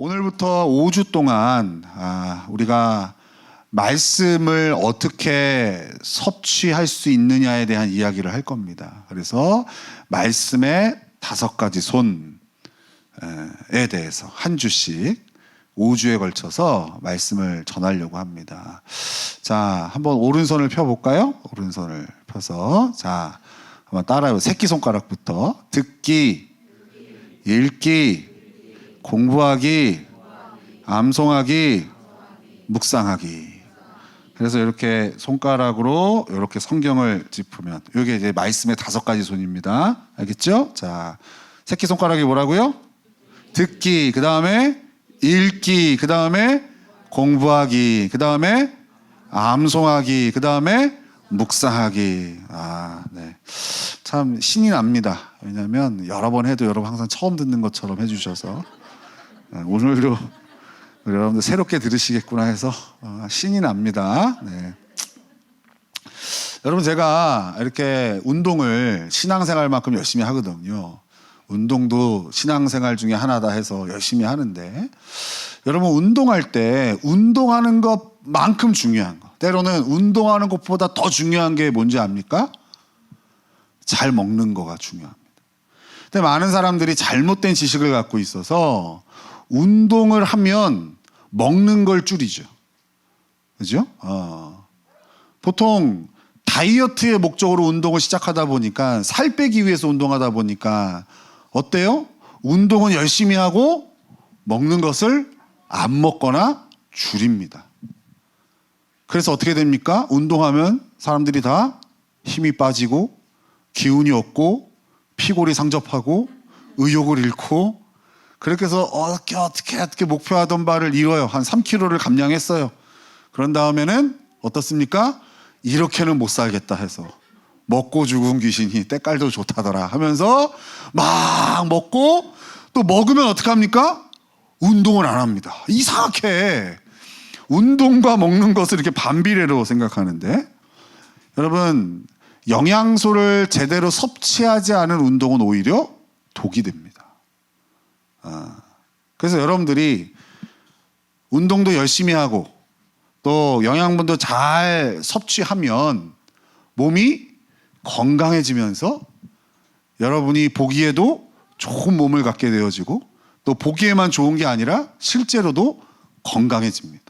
오늘부터 5주 동안 우리가 말씀을 어떻게 섭취할 수 있느냐에 대한 이야기를 할 겁니다. 그래서 말씀의 5가지 손에 대해서 한 주씩 5주에 걸쳐서 말씀을 전하려고 합니다. 자, 한번 오른손을 펴볼까요? 오른손을 펴서 자, 한번 따라해요. 새끼손가락부터 듣기, 읽기, 공부하기, 암송하기, 묵상하기. 그래서 이렇게 손가락으로 이렇게 성경을 짚으면 이게 이제 말씀의 5가지 손입니다. 알겠죠? 자, 새끼손가락이 뭐라고요? 듣기, 그 다음에 읽기, 그 다음에 공부하기, 그 다음에 암송하기, 그 다음에 묵상하기. 네. 참 신이 납니다. 왜냐하면 여러 번 해도 여러분 항상 처음 듣는 것처럼 해주셔서 오늘도 여러분들 새롭게 들으시겠구나 해서 신이 납니다. 네. 여러분, 제가 이렇게 운동을 신앙생활만큼 열심히 하거든요. 운동도 신앙생활 중에 하나다 해서 열심히 하는데, 여러분 운동할 때 운동하는 것만큼 중요한 거, 때로는 운동하는 것보다 더 중요한 게 뭔지 압니까? 잘 먹는 거가 중요합니다. 근데 많은 사람들이 잘못된 지식을 갖고 있어서 운동을 하면 먹는 걸 줄이죠. 그죠? 보통 다이어트의 목적으로 운동을 시작하다 보니까, 살 빼기 위해서 운동하다 보니까 어때요? 운동은 열심히 하고 먹는 것을 안 먹거나 줄입니다. 그래서 어떻게 됩니까? 운동하면 사람들이 다 힘이 빠지고 기운이 없고 피골이 상접하고 의욕을 잃고, 그렇게 해서 어떻게 목표하던 바를 이뤄요. 한 3kg를 감량했어요. 그런 다음에는 어떻습니까? 이렇게는 못 살겠다 해서 먹고 죽은 귀신이 때깔도 좋다더라 하면서 막 먹고, 또 먹으면 어떡합니까? 운동을 안 합니다. 이상하게 운동과 먹는 것을 이렇게 반비례로 생각하는데, 여러분 영양소를 제대로 섭취하지 않은 운동은 오히려 독이 됩니다. 그래서 여러분들이 운동도 열심히 하고 또 영양분도 잘 섭취하면 몸이 건강해지면서 여러분이 보기에도 좋은 몸을 갖게 되어지고, 또 보기에만 좋은 게 아니라 실제로도 건강해집니다.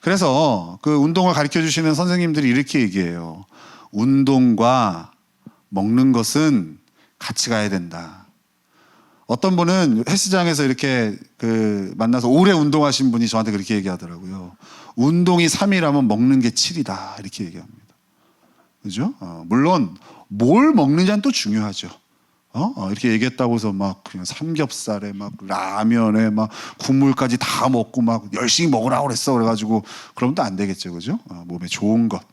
그래서 그 운동을 가르쳐 주시는 선생님들이 이렇게 얘기해요. 운동과 먹는 것은 같이 가야 된다. 어떤 분은 헬스장에서 이렇게 만나서 오래 운동하신 분이 저한테 그렇게 얘기하더라고요. 운동이 3이라면 먹는 게 7이다 이렇게 얘기합니다. 그죠? 물론 뭘 먹느냐는 또 중요하죠. 이렇게 얘기했다고 해서 막 그냥 삼겹살에 막 라면에 막 국물까지 다 먹고 막 열심히 먹으라고 그랬어 그래가지고 그러면 또 안 되겠죠. 그죠? 몸에 좋은 것,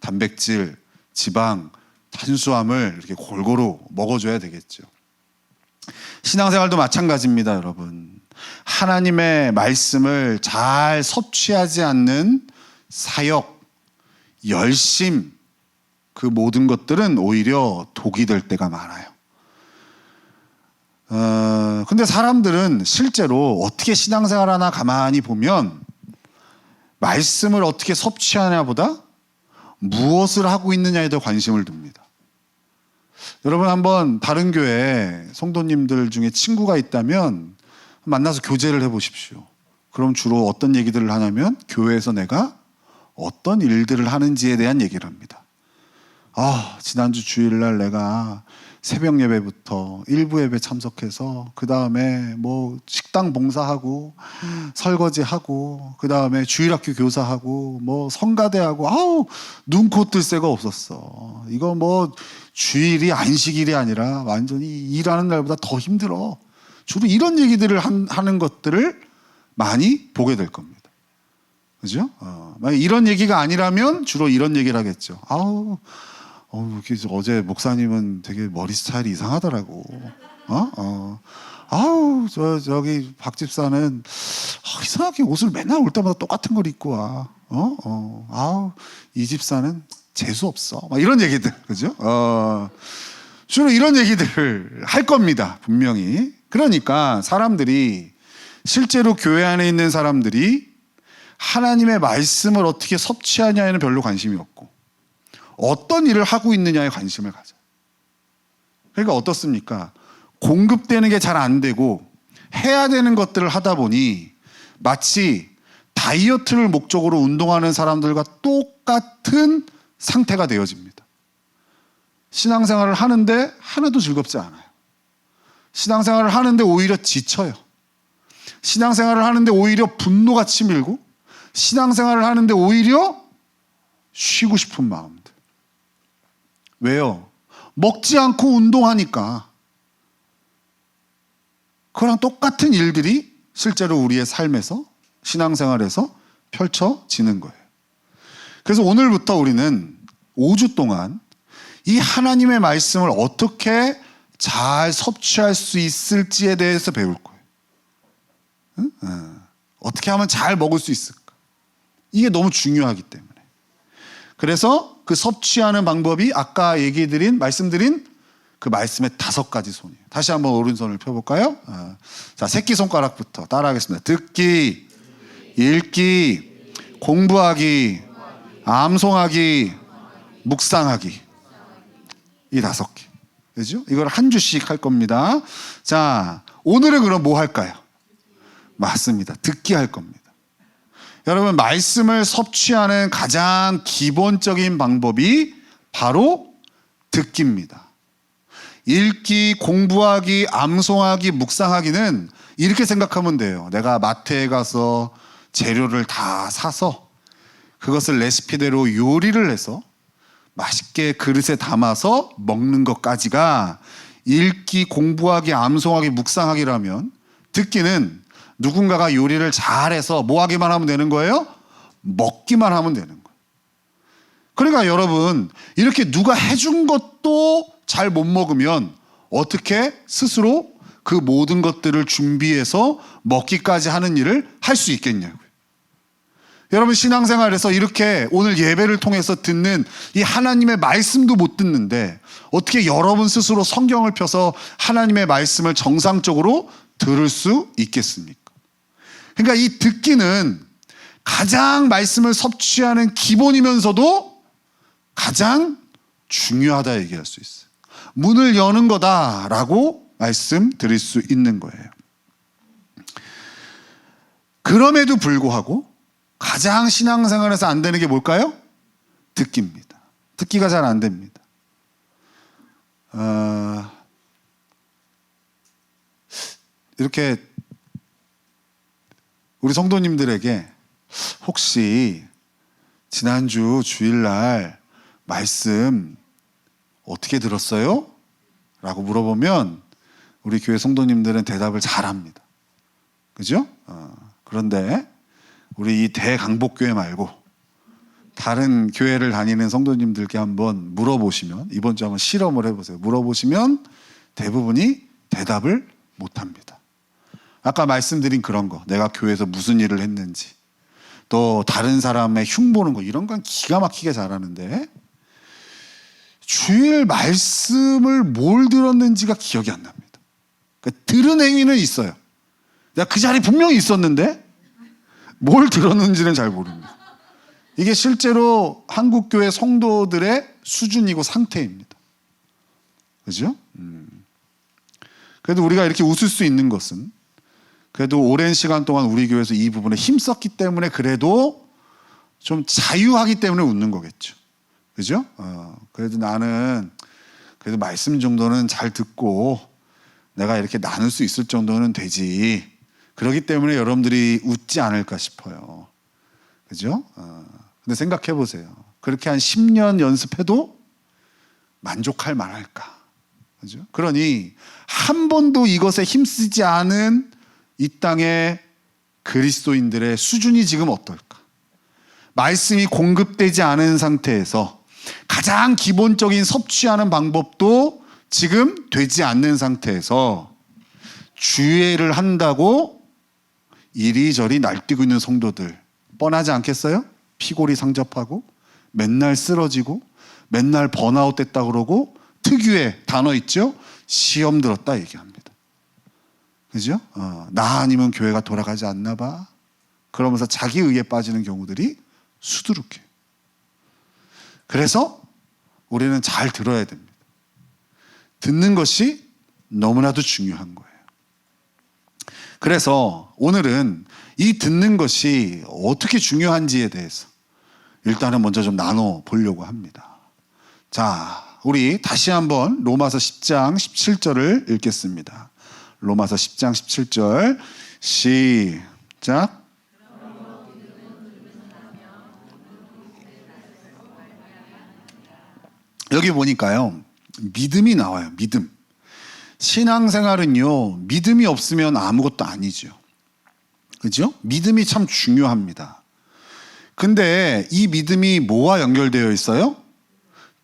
단백질, 지방, 탄수화물 이렇게 골고루 먹어줘야 되겠죠. 신앙생활도 마찬가지입니다, 여러분. 하나님의 말씀을 잘 섭취하지 않는 사역, 열심, 그 모든 것들은 오히려 독이 될 때가 많아요. 근데 사람들은 실제로 어떻게 신앙생활 하나 가만히 보면 말씀을 어떻게 섭취하냐보다 무엇을 하고 있느냐에 더 관심을 둡니다. 여러분 한번 다른 교회 성도님들 중에 친구가 있다면 만나서 교제를 해보십시오. 그럼 주로 어떤 얘기들을 하냐면 교회에서 내가 어떤 일들을 하는지에 대한 얘기를 합니다. 지난주 주일날 내가 새벽 예배부터 일부 예배 참석해서 그 다음에 뭐 식당 봉사하고 설거지하고 그 다음에 주일학교 교사하고 뭐 성가대하고 눈코 뜰 새가 없었어. 이거 뭐 주일이 안식일이 아니라 완전히 일하는 날보다 더 힘들어. 주로 이런 얘기들을 하는 것들을 많이 보게 될 겁니다. 그죠? 만약 이런 얘기가 아니라면 주로 이런 얘기를 하겠죠. 어제 목사님은 되게 머리 스타일이 이상하더라고. 저기 박 집사는 이상하게 옷을 맨날 올 때마다 똑같은 걸 입고 와. 이 집사는 재수 없어. 막 이런 얘기들, 그죠? 주로 이런 얘기들을 할 겁니다, 분명히. 그러니까 사람들이 실제로 교회 안에 있는 사람들이 하나님의 말씀을 어떻게 섭취하냐에는 별로 관심이 없고 어떤 일을 하고 있느냐에 관심을 가져요. 그러니까 어떻습니까? 공급되는 게 잘 안 되고 해야 되는 것들을 하다 보니 마치 다이어트를 목적으로 운동하는 사람들과 똑같은 상태가 되어집니다. 신앙생활을 하는데 하나도 즐겁지 않아요. 신앙생활을 하는데 오히려 지쳐요. 신앙생활을 하는데 오히려 분노가 치밀고 신앙생활을 하는데 오히려 쉬고 싶은 마음들. 왜요? 먹지 않고 운동하니까. 그랑 똑같은 일들이 실제로 우리의 삶에서 신앙생활에서 펼쳐지는 거예요. 그래서 오늘부터 우리는 5주 동안 이 하나님의 말씀을 어떻게 잘 섭취할 수 있을지에 대해서 배울 거예요. 어떻게 하면 잘 먹을 수 있을까? 이게 너무 중요하기 때문에. 그래서 그 섭취하는 방법이 아까 말씀드린 그 말씀의 5가지 손이에요. 다시 한번 오른손을 펴볼까요? 자, 새끼손가락부터 따라하겠습니다. 듣기, 읽기, 공부하기, 암송하기, 묵상하기. 이 5개. 그죠? 이걸 한 주씩 할 겁니다. 자, 오늘은 그럼 뭐 할까요? 맞습니다. 듣기 할 겁니다. 여러분, 말씀을 섭취하는 가장 기본적인 방법이 바로 듣기입니다. 읽기, 공부하기, 암송하기, 묵상하기는 이렇게 생각하면 돼요. 내가 마트에 가서 재료를 다 사서 그것을 레시피대로 요리를 해서 맛있게 그릇에 담아서 먹는 것까지가 읽기, 공부하기, 암송하기, 묵상하기라면, 듣기는 누군가가 요리를 잘해서 뭐 하기만 하면 되는 거예요? 먹기만 하면 되는 거예요. 그러니까 여러분, 이렇게 누가 해준 것도 잘 못 먹으면 어떻게 스스로 그 모든 것들을 준비해서 먹기까지 하는 일을 할 수 있겠냐고요. 여러분, 신앙생활에서 이렇게 오늘 예배를 통해서 듣는 이 하나님의 말씀도 못 듣는데 어떻게 여러분 스스로 성경을 펴서 하나님의 말씀을 정상적으로 들을 수 있겠습니까? 그러니까 이 듣기는 가장 말씀을 섭취하는 기본이면서도 가장 중요하다 얘기할 수 있어요. 문을 여는 거다라고 말씀드릴 수 있는 거예요. 그럼에도 불구하고 가장 신앙생활에서 안 되는 게 뭘까요? 듣기입니다. 듣기가 잘 안 됩니다. 이렇게 우리 성도님들에게 혹시 지난주 주일날 말씀 어떻게 들었어요? 라고 물어보면 우리 교회 성도님들은 대답을 잘합니다. 그죠? 그런데 우리 이 대강복교회 말고 다른 교회를 다니는 성도님들께 한번 물어보시면, 이번 주 한번 실험을 해보세요. 물어보시면 대부분이 대답을 못합니다. 아까 말씀드린 그런 거, 내가 교회에서 무슨 일을 했는지, 또 다른 사람의 흉보는 거, 이런 건 기가 막히게 잘하는데 주일 말씀을 뭘 들었는지가 기억이 안 납니다. 그러니까 들은 행위는 있어요. 내가 그 자리에 분명히 있었는데 뭘 들었는지는 잘 모릅니다. 이게 실제로 한국교회 성도들의 수준이고 상태입니다. 그죠? 그래도 우리가 이렇게 웃을 수 있는 것은 그래도 오랜 시간 동안 우리 교회에서 이 부분에 힘썼기 때문에 그래도 좀 자유하기 때문에 웃는 거겠죠. 그죠? 그래도 나는 그래도 말씀 정도는 잘 듣고 내가 이렇게 나눌 수 있을 정도는 되지. 그렇기 때문에 여러분들이 웃지 않을까 싶어요. 그죠? 근데 생각해 보세요. 그렇게 한 10년 연습해도 만족할 만할까? 그죠? 그러니 한 번도 이것에 힘쓰지 않은 이 땅의 그리스도인들의 수준이 지금 어떨까? 말씀이 공급되지 않은 상태에서 가장 기본적인 섭취하는 방법도 지금 되지 않는 상태에서 주예를 한다고 이리저리 날뛰고 있는 성도들 뻔하지 않겠어요? 피골이 상접하고 맨날 쓰러지고 맨날 번아웃 됐다 그러고 특유의 단어 있죠? 시험 들었다 얘기합니다. 그죠? 나 아니면 교회가 돌아가지 않나 봐. 그러면서 자기 의에 빠지는 경우들이 수두룩해. 그래서 우리는 잘 들어야 됩니다. 듣는 것이 너무나도 중요한 거예요. 그래서 오늘은 이 듣는 것이 어떻게 중요한지에 대해서 일단은 먼저 좀 나눠 보려고 합니다. 자, 우리 다시 한번 로마서 10장 17절을 읽겠습니다. 로마서 10장 17절 시작. 여기 보니까요, 믿음이 나와요. 믿음. 신앙생활은요, 믿음이 없으면 아무것도 아니죠. 그죠? 믿음이 참 중요합니다. 근데 이 믿음이 뭐와 연결되어 있어요?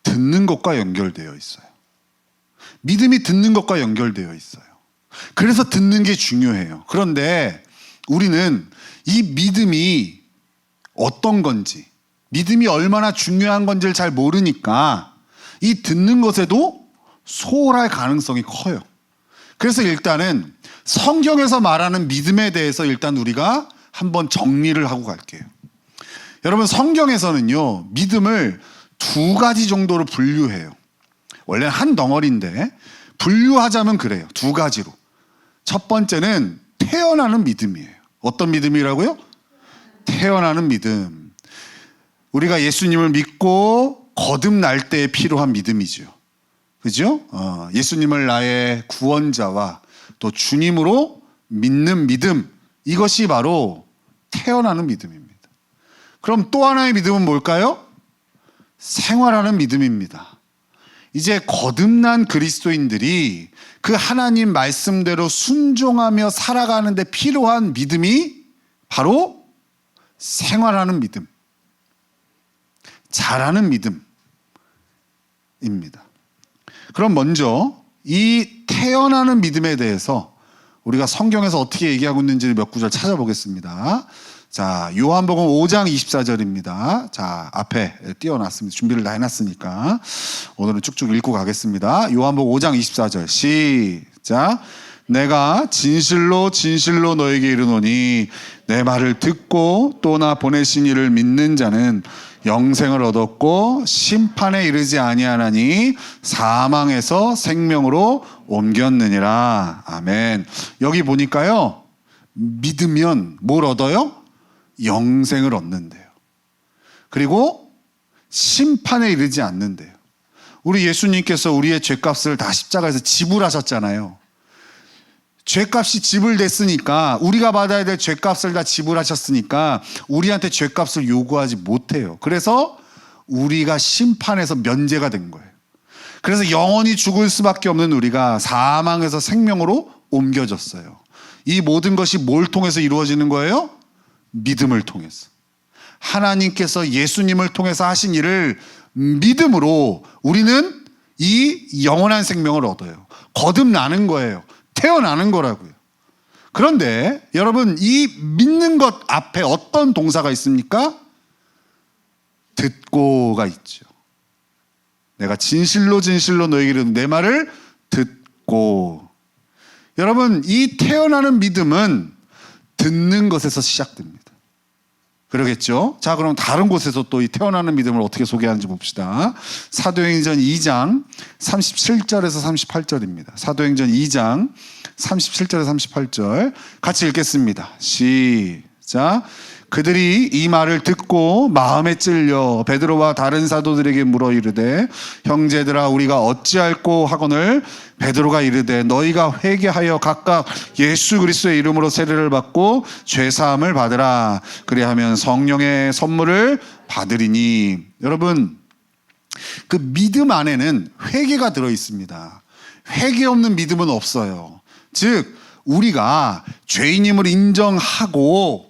듣는 것과 연결되어 있어요. 믿음이 듣는 것과 연결되어 있어요. 그래서 듣는 게 중요해요. 그런데 우리는 이 믿음이 어떤 건지, 믿음이 얼마나 중요한 건지를 잘 모르니까 이 듣는 것에도 소홀할 가능성이 커요. 그래서 일단은 성경에서 말하는 믿음에 대해서 일단 우리가 한번 정리를 하고 갈게요. 여러분, 성경에서는요, 믿음을 두 가지 정도로 분류해요. 원래 한 덩어리인데 분류하자면 그래요. 두 가지로. 첫 번째는 태어나는 믿음이에요. 어떤 믿음이라고요? 태어나는 믿음. 우리가 예수님을 믿고 거듭날 때에 필요한 믿음이죠. 그죠? 예수님을 나의 구원자와 또 주님으로 믿는 믿음, 이것이 바로 태어나는 믿음입니다. 그럼 또 하나의 믿음은 뭘까요? 생활하는 믿음입니다. 이제 거듭난 그리스도인들이 그 하나님 말씀대로 순종하며 살아가는 데 필요한 믿음이 바로 생활하는 믿음, 잘하는 믿음입니다. 그럼 먼저 이 태어나는 믿음에 대해서 우리가 성경에서 어떻게 얘기하고 있는지를 몇 구절 찾아보겠습니다. 자, 요한복음 5장 24절입니다. 자, 앞에 띄워놨습니다. 준비를 다 해놨으니까 오늘은 쭉쭉 읽고 가겠습니다. 요한복음 5장 24절 시작. 내가 진실로 진실로 너에게 이르노니 내 말을 듣고 또 나 보내신 이를 믿는 자는 영생을 얻었고 심판에 이르지 아니하나니 사망에서 생명으로 옮겼느니라. 아멘. 여기 보니까요, 믿으면 뭘 얻어요? 영생을 얻는데요. 그리고 심판에 이르지 않는데요. 우리 예수님께서 우리의 죄값을 다 십자가에서 지불하셨잖아요. 죄값이 지불됐으니까, 우리가 받아야 될 죄값을 다 지불하셨으니까 우리한테 죄값을 요구하지 못해요. 그래서 우리가 심판에서 면제가 된 거예요. 그래서 영원히 죽을 수밖에 없는 우리가 사망에서 생명으로 옮겨졌어요. 이 모든 것이 뭘 통해서 이루어지는 거예요? 믿음을 통해서. 하나님께서 예수님을 통해서 하신 일을 믿음으로 우리는 이 영원한 생명을 얻어요. 거듭나는 거예요. 태어나는 거라고요. 그런데 여러분, 이 믿는 것 앞에 어떤 동사가 있습니까? 듣고가 있죠. 내가 진실로 진실로 너에게 이르노니 내 말을 듣고. 여러분, 이 태어나는 믿음은 듣는 것에서 시작됩니다. 그러겠죠? 자, 그럼 다른 곳에서 또 이 태어나는 믿음을 어떻게 소개하는지 봅시다. 사도행전 2장 37절에서 38절입니다. 사도행전 2장 37절에서 38절 같이 읽겠습니다. 시작. 그들이 이 말을 듣고 마음에 찔려 베드로와 다른 사도들에게 물어 이르되 형제들아 우리가 어찌할꼬 하거늘 베드로가 이르되 너희가 회개하여 각각 예수 그리스도의 이름으로 세례를 받고 죄 사함을 받으라. 그리하면 성령의 선물을 받으리니. 여러분, 그 믿음 안에는 회개가 들어 있습니다. 회개 없는 믿음은 없어요. 즉 우리가 죄인임을 인정하고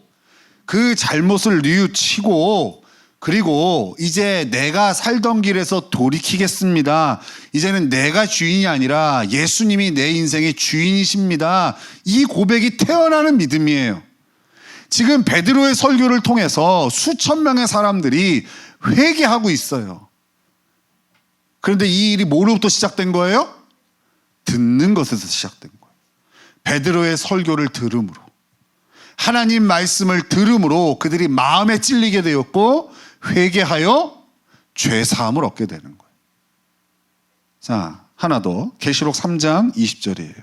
그 잘못을 뉘우치고 그리고 이제 내가 살던 길에서 돌이키겠습니다. 이제는 내가 주인이 아니라 예수님이 내 인생의 주인이십니다. 이 고백이 태어나는 믿음이에요. 지금 베드로의 설교를 통해서 수천 명의 사람들이 회개하고 있어요. 그런데 이 일이 뭐로부터 시작된 거예요? 듣는 것에서 시작된 거예요. 베드로의 설교를 들음으로, 하나님 말씀을 들음으로 그들이 마음에 찔리게 되었고 회개하여 죄 사함을 얻게 되는 거예요. 자, 하나 더. 계시록 3장 20절이에요.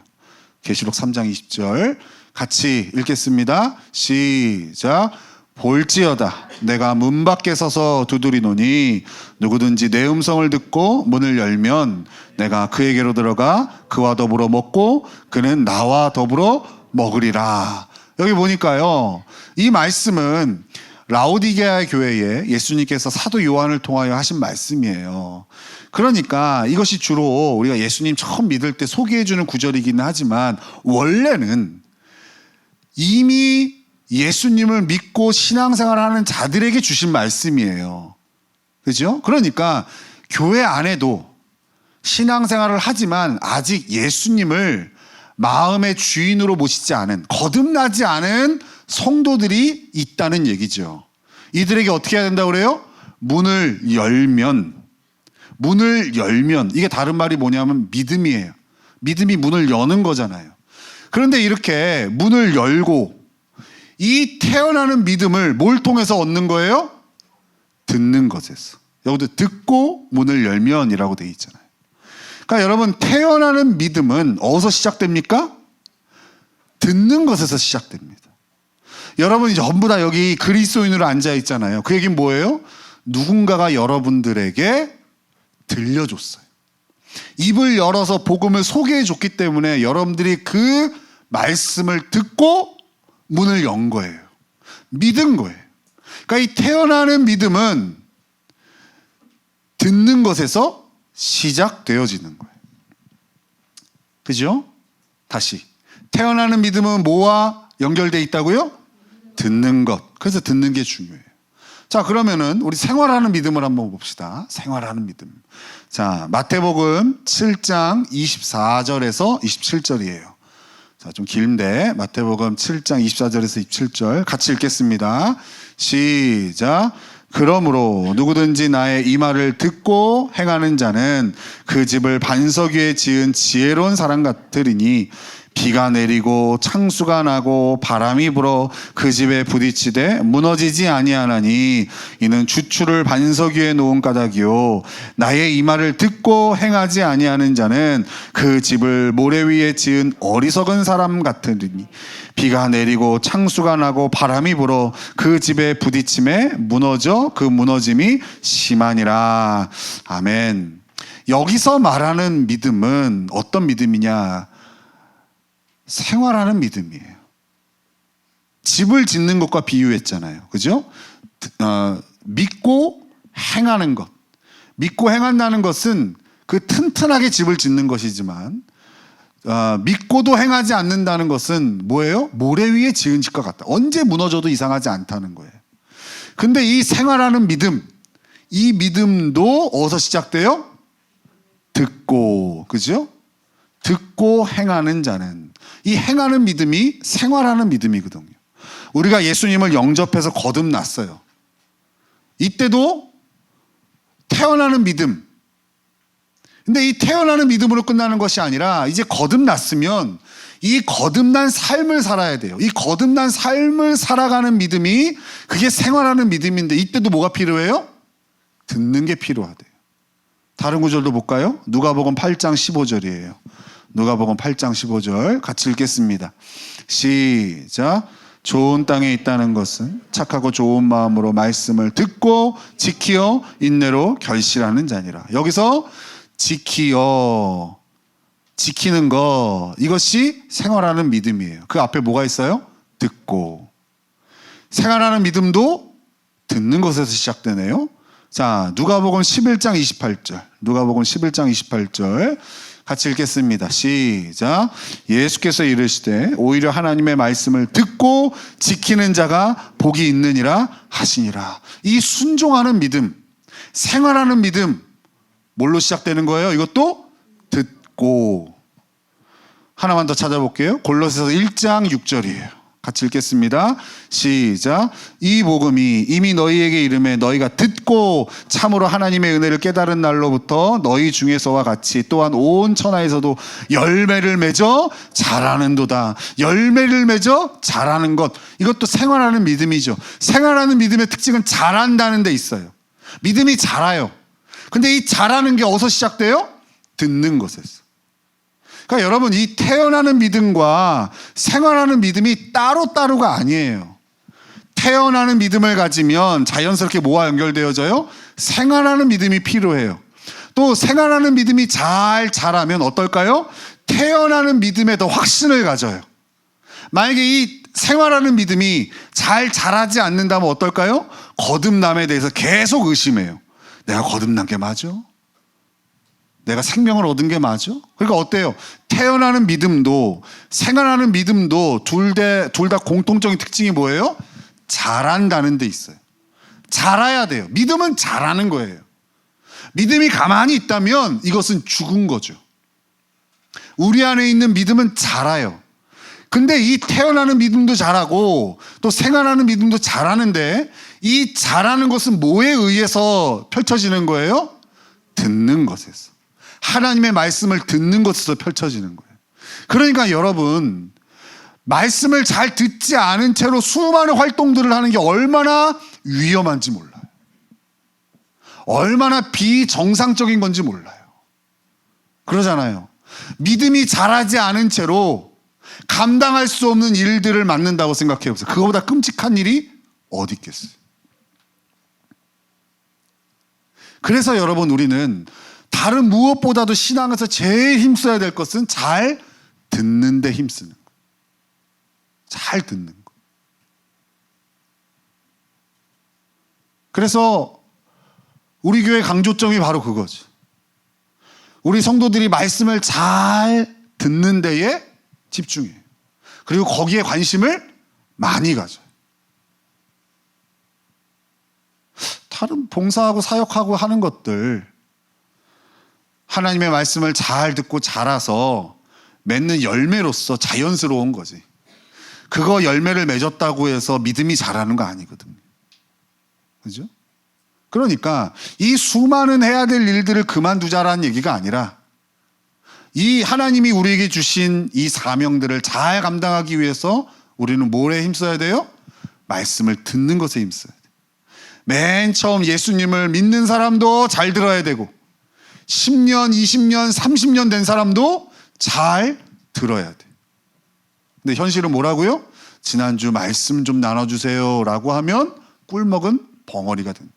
계시록 3장 20절 같이 읽겠습니다. 시작. 볼지어다 내가 문 밖에 서서 두드리노니 누구든지 내 음성을 듣고 문을 열면 내가 그에게로 들어가 그와 더불어 먹고 그는 나와 더불어 먹으리라. 여기 보니까요, 이 말씀은 라오디게아 교회에 예수님께서 사도 요한을 통하여 하신 말씀이에요. 그러니까 이것이 주로 우리가 예수님 처음 믿을 때 소개해주는 구절이기는 하지만 원래는 이미 예수님을 믿고 신앙생활하는 자들에게 주신 말씀이에요. 그죠? 그러니까 교회 안에도 신앙생활을 하지만 아직 예수님을 마음의 주인으로 모시지 않은, 거듭나지 않은 성도들이 있다는 얘기죠. 이들에게 어떻게 해야 된다고 그래요? 문을 열면, 이게 다른 말이 뭐냐면 믿음이에요. 믿음이 문을 여는 거잖아요. 그런데 이렇게 문을 열고 이 태어나는 믿음을 뭘 통해서 얻는 거예요? 듣는 것에서. 여기도 듣고 문을 열면이라고 되어 있잖아요. 그러니까 여러분, 태어나는 믿음은 어디서 시작됩니까? 듣는 것에서 시작됩니다. 여러분이 전부 다 여기 그리스도인으로 앉아 있잖아요. 그 얘기는 뭐예요? 누군가가 여러분들에게 들려줬어요. 입을 열어서 복음을 소개해 줬기 때문에 여러분들이 그 말씀을 듣고 문을 연 거예요. 믿은 거예요. 그러니까 이 태어나는 믿음은 듣는 것에서 시작되어지는 거예요. 그죠? 다시. 태어나는 믿음은 뭐와 연결되어 있다고요? 듣는 것. 그래서 듣는 게 중요해요. 자, 그러면은 우리 생활하는 믿음을 한번 봅시다. 생활하는 믿음. 자, 마태복음 7장 24절에서 27절이에요. 자, 좀 긴데 마태복음 7장 24절에서 27절 같이 읽겠습니다. 시작. 그러므로 누구든지 나의 이 말을 듣고 행하는 자는 그 집을 반석 위에 지은 지혜로운 사람 같으리니 비가 내리고 창수가 나고 바람이 불어 그 집에 부딪히되 무너지지 아니하나니 이는 주추를 반석 위에 놓은 까닭이요 나의 이 말을 듣고 행하지 아니하는 자는 그 집을 모래 위에 지은 어리석은 사람 같으리니 비가 내리고 창수가 나고 바람이 불어 그 집에 부딪힘에 무너져 그 무너짐이 심하니라. 아멘. 여기서 말하는 믿음은 어떤 믿음이냐? 생활하는 믿음이에요. 집을 짓는 것과 비유했잖아요. 그죠? 믿고 행하는 것. 믿고 행한다는 것은 그 튼튼하게 집을 짓는 것이지만 믿고도 행하지 않는다는 것은 뭐예요? 모래 위에 지은 집과 같다. 언제 무너져도 이상하지 않다는 거예요. 근데 이 생활하는 믿음, 이 믿음도 어디서 시작돼요? 듣고, 그죠? 듣고 행하는 자는, 이 행하는 믿음이 생활하는 믿음이거든요. 우리가 예수님을 영접해서 거듭났어요. 이때도 태어나는 믿음. 근데 이 태어나는 믿음으로 끝나는 것이 아니라 이제 거듭났으면 이 거듭난 삶을 살아야 돼요. 이 거듭난 삶을 살아가는 믿음이 그게 생활하는 믿음인데 이때도 뭐가 필요해요? 듣는 게 필요하대요. 다른 구절도 볼까요? 누가복음 8장 15절이에요. 누가복음 8장 15절 같이 읽겠습니다. 시작. 좋은 땅에 있다는 것은 착하고 좋은 마음으로 말씀을 듣고 지키어 인내로 결실하는 자니라. 여기서 지키어, 지키는 거, 이것이 생활하는 믿음이에요. 그 앞에 뭐가 있어요? 듣고. 생활하는 믿음도 듣는 것에서 시작되네요. 자, 누가복음 11장 28절. 누가복음 11장 28절 같이 읽겠습니다. 시작. 예수께서 이르시되 오히려 하나님의 말씀을 듣고 지키는 자가 복이 있느니라 하시니라. 이 순종하는 믿음, 생활하는 믿음, 뭘로 시작되는 거예요? 이것도 듣고. 하나만 더 찾아볼게요. 골로새서 1장 6절이에요. 같이 읽겠습니다. 시작. 이 복음이 이미 너희에게 이름에 너희가 듣고 참으로 하나님의 은혜를 깨달은 날로부터 너희 중에서와 같이 또한 온 천하에서도 열매를 맺어 자라는도다. 열매를 맺어 자라는 것. 이것도 생활하는 믿음이죠. 생활하는 믿음의 특징은 자란다는 데 있어요. 믿음이 자라요. 근데 이 자라는 게 어디서 시작돼요? 듣는 것에서. 그러니까 여러분, 이 태어나는 믿음과 생활하는 믿음이 따로따로가 아니에요. 태어나는 믿음을 가지면 자연스럽게 뭐와 연결되어져요? 생활하는 믿음이 필요해요. 또 생활하는 믿음이 잘 자라면 어떨까요? 태어나는 믿음에 더 확신을 가져요. 만약에 이 생활하는 믿음이 잘 자라지 않는다면 어떨까요? 거듭남에 대해서 계속 의심해요. 내가 거듭난 게 맞아? 내가 생명을 얻은 게 맞아? 그러니까 어때요? 태어나는 믿음도 생활하는 믿음도 둘 다 공통적인 특징이 뭐예요? 자란다는 데 있어요. 자라야 돼요. 믿음은 자라는 거예요. 믿음이 가만히 있다면 이것은 죽은 거죠. 우리 안에 있는 믿음은 자라요. 근데 이 태어나는 믿음도 자라고 또 생활하는 믿음도 자라는데 이 자라는 것은 뭐에 의해서 펼쳐지는 거예요? 듣는 것에서. 하나님의 말씀을 듣는 것에서 펼쳐지는 거예요. 그러니까 여러분, 말씀을 잘 듣지 않은 채로 수많은 활동들을 하는 게 얼마나 위험한지 몰라요. 얼마나 비정상적인 건지 몰라요. 그러잖아요. 믿음이 자라지 않은 채로 감당할 수 없는 일들을 맡는다고 생각해 보세요. 그거보다 끔찍한 일이 어디 있겠어요. 그래서 여러분, 우리는 다른 무엇보다도 신앙에서 제일 힘써야 될 것은 잘 듣는 데 힘쓰는 거. 잘 듣는 거. 그래서 우리 교회 강조점이 바로 그거죠. 우리 성도들이 말씀을 잘 듣는 데에 집중해요. 그리고 거기에 관심을 많이 가져요. 다른 봉사하고 사역하고 하는 것들, 하나님의 말씀을 잘 듣고 자라서 맺는 열매로서 자연스러운 거지. 그거 열매를 맺었다고 해서 믿음이 자라는 거 아니거든요. 그죠? 그러니까 이 수많은 해야 될 일들을 그만두자라는 얘기가 아니라 이 하나님이 우리에게 주신 이 사명들을 잘 감당하기 위해서 우리는 뭐에 힘써야 돼요? 말씀을 듣는 것에 힘써야 돼요. 맨 처음 예수님을 믿는 사람도 잘 들어야 되고 10년, 20년, 30년 된 사람도 잘 들어야 돼. 근데 현실은 뭐라고요? 지난주 말씀 좀 나눠주세요 라고 하면 꿀먹은 벙어리가 된다.